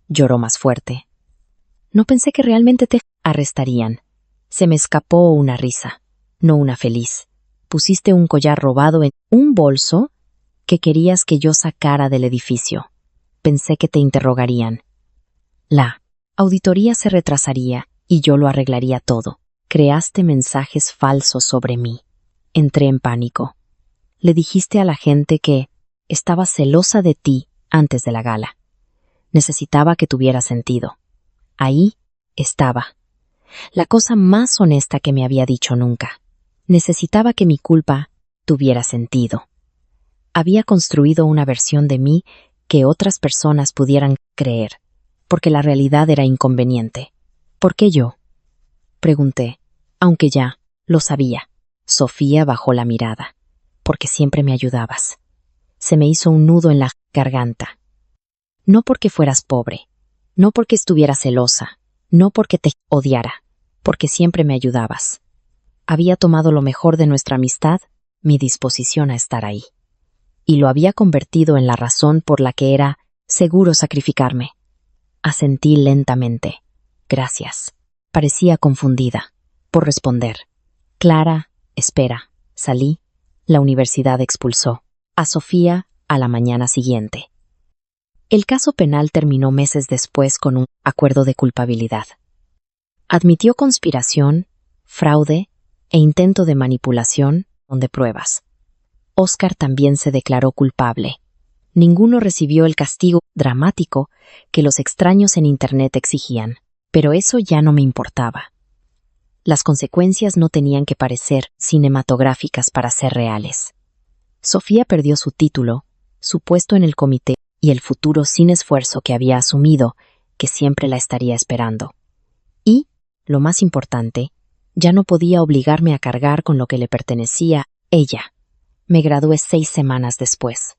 Lloró más fuerte. No pensé que realmente te arrestarían. Se me escapó una risa, no una feliz. Pusiste un collar robado en un bolso que querías que yo sacara del edificio. Pensé que te interrogarían. La auditoría se retrasaría y yo lo arreglaría todo. Creaste mensajes falsos sobre mí. Entré en pánico. Le dijiste a la gente que estaba celosa de ti antes de la gala. Necesitaba que tuviera sentido. Ahí estaba. La cosa más honesta que me había dicho nunca. Necesitaba que mi culpa tuviera sentido. Había construido una versión de mí que otras personas pudieran creer, porque la realidad era inconveniente. ¿Por qué yo?, pregunté, aunque ya lo sabía. Sofía bajó la mirada. Porque siempre me ayudabas. Se me hizo un nudo en la garganta. No porque fueras pobre, no porque estuvieras celosa, no porque te odiara, porque siempre me ayudabas. Había tomado lo mejor de nuestra amistad, mi disposición a estar ahí. Y lo había convertido en la razón por la que era seguro sacrificarme. Asentí lentamente. Gracias. Parecía confundida. Por responder. Clara, espera. Salí. La universidad expulsó a Sofía a la mañana siguiente. El caso penal terminó meses después con un acuerdo de culpabilidad. Admitió conspiración, fraude e intento de manipulación de pruebas. Oscar también se declaró culpable. Ninguno recibió el castigo dramático que los extraños en Internet exigían, pero eso ya no me importaba. Las consecuencias no tenían que parecer cinematográficas para ser reales. Sofía perdió su título, su puesto en el comité y el futuro sin esfuerzo que había asumido, que siempre la estaría esperando. Y, lo más importante, ya no podía obligarme a cargar con lo que le pertenecía a ella. Me gradué 6 semanas después.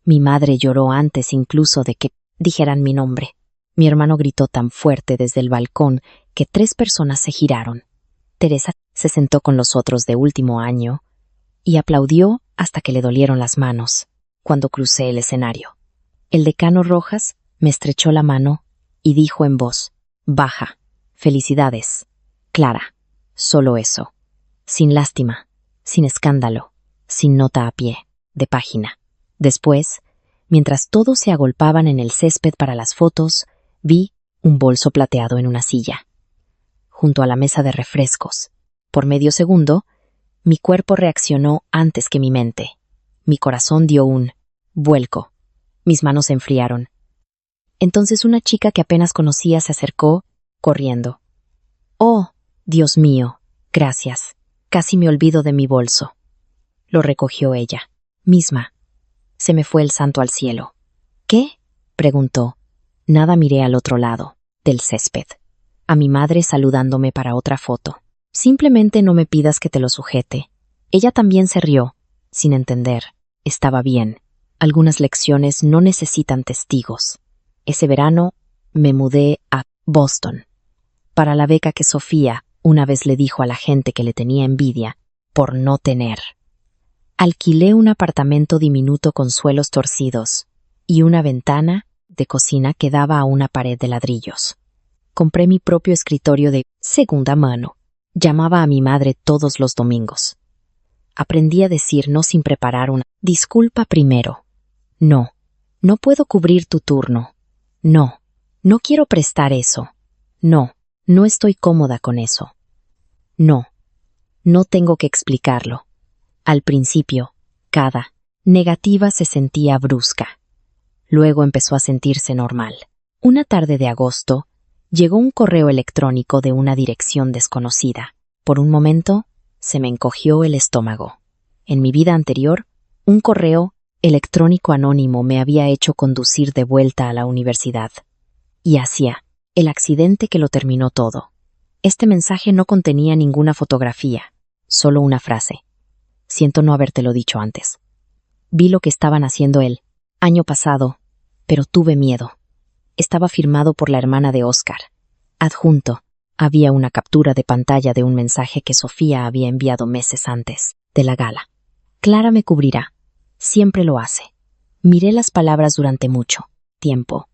Mi madre lloró antes incluso de que dijeran mi nombre. Mi hermano gritó tan fuerte desde el balcón que 3 personas se giraron. Teresa se sentó con los otros de último año y aplaudió hasta que le dolieron las manos cuando crucé el escenario. El decano Rojas me estrechó la mano y dijo en voz baja: «Felicidades, Clara». Solo eso. Sin lástima, sin escándalo, sin nota a pie, de página. Después, mientras todos se agolpaban en el césped para las fotos, vi un bolso plateado en una silla, junto a la mesa de refrescos. Por medio segundo, mi cuerpo reaccionó antes que mi mente. Mi corazón dio un vuelco. Mis manos se enfriaron. Entonces una chica que apenas conocía se acercó, corriendo. «Oh, Dios mío, gracias. Casi me olvido de mi bolso». Lo recogió ella, misma. Se me fue el santo al cielo. «¿Qué?», preguntó. Nada, miré al otro lado, del césped. A mi madre saludándome para otra foto. «Simplemente no me pidas que te lo sujete». Ella también se rió, sin entender. Estaba bien. Algunas lecciones no necesitan testigos. Ese verano me mudé a Boston para la beca que Sofía una vez le dijo a la gente que le tenía envidia por no tener. Alquilé un apartamento diminuto con suelos torcidos y una ventana de cocina que daba a una pared de ladrillos. Compré mi propio escritorio de segunda mano. Llamaba a mi madre todos los domingos. Aprendí a decir no sin preparar una disculpa primero. «No, no puedo cubrir tu turno. No, no quiero prestar eso. No, no estoy cómoda con eso. No, no tengo que explicarlo». Al principio, cada negativa se sentía brusca. Luego empezó a sentirse normal. Una tarde de agosto, llegó un correo electrónico de una dirección desconocida. Por un momento, se me encogió el estómago. En mi vida anterior, un correo electrónico anónimo me había hecho conducir de vuelta a la universidad. Y hacia el accidente que lo terminó todo. Este mensaje no contenía ninguna fotografía, solo una frase. «Siento no habértelo dicho antes. Vi lo que estaban haciendo el año pasado, pero tuve miedo». Estaba firmado por la hermana de Oscar. Adjunto, había una captura de pantalla de un mensaje que Sofía había enviado meses antes de la gala. «Clara me cubrirá. Siempre lo hace». Miré las palabras durante mucho tiempo.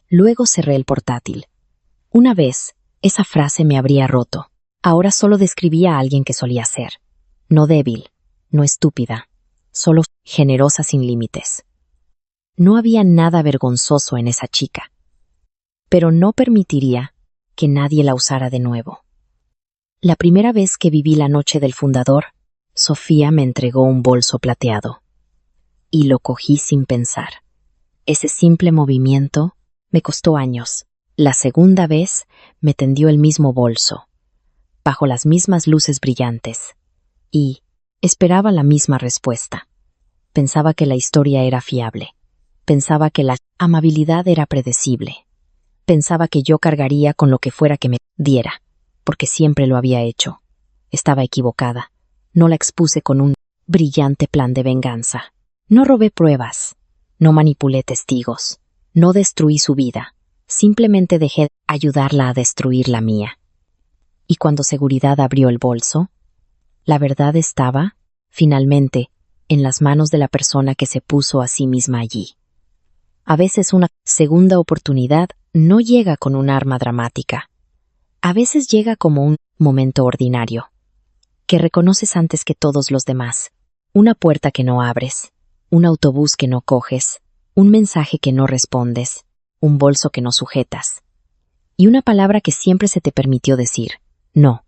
Luego cerré el portátil. Una vez, esa frase me habría roto. Ahora solo describía a alguien que solía ser. No débil, no estúpida, solo generosa sin límites. No había nada vergonzoso en esa chica. Pero no permitiría que nadie la usara de nuevo. La primera vez que viví la noche del fundador, Sofía me entregó un bolso plateado. Y lo cogí sin pensar. Ese simple movimiento me costó años. La segunda vez me tendió el mismo bolso, bajo las mismas luces brillantes, y esperaba la misma respuesta. Pensaba que la historia era fiable. Pensaba que la amabilidad era predecible. Pensaba que yo cargaría con lo que fuera que me diera, porque siempre lo había hecho. Estaba equivocada. No la expuse con un brillante plan de venganza. No robé pruebas. No manipulé testigos. No destruí su vida. Simplemente dejé ayudarla a destruir la mía. Y cuando seguridad abrió el bolso, la verdad estaba, finalmente, en las manos de la persona que se puso a sí misma allí. A veces una segunda oportunidad no llega con un arma dramática. A veces llega como un momento ordinario, que reconoces antes que todos los demás. Una puerta que no abres, un autobús que no coges, un mensaje que no respondes, un bolso que no sujetas. Y una palabra que siempre se te permitió decir: no.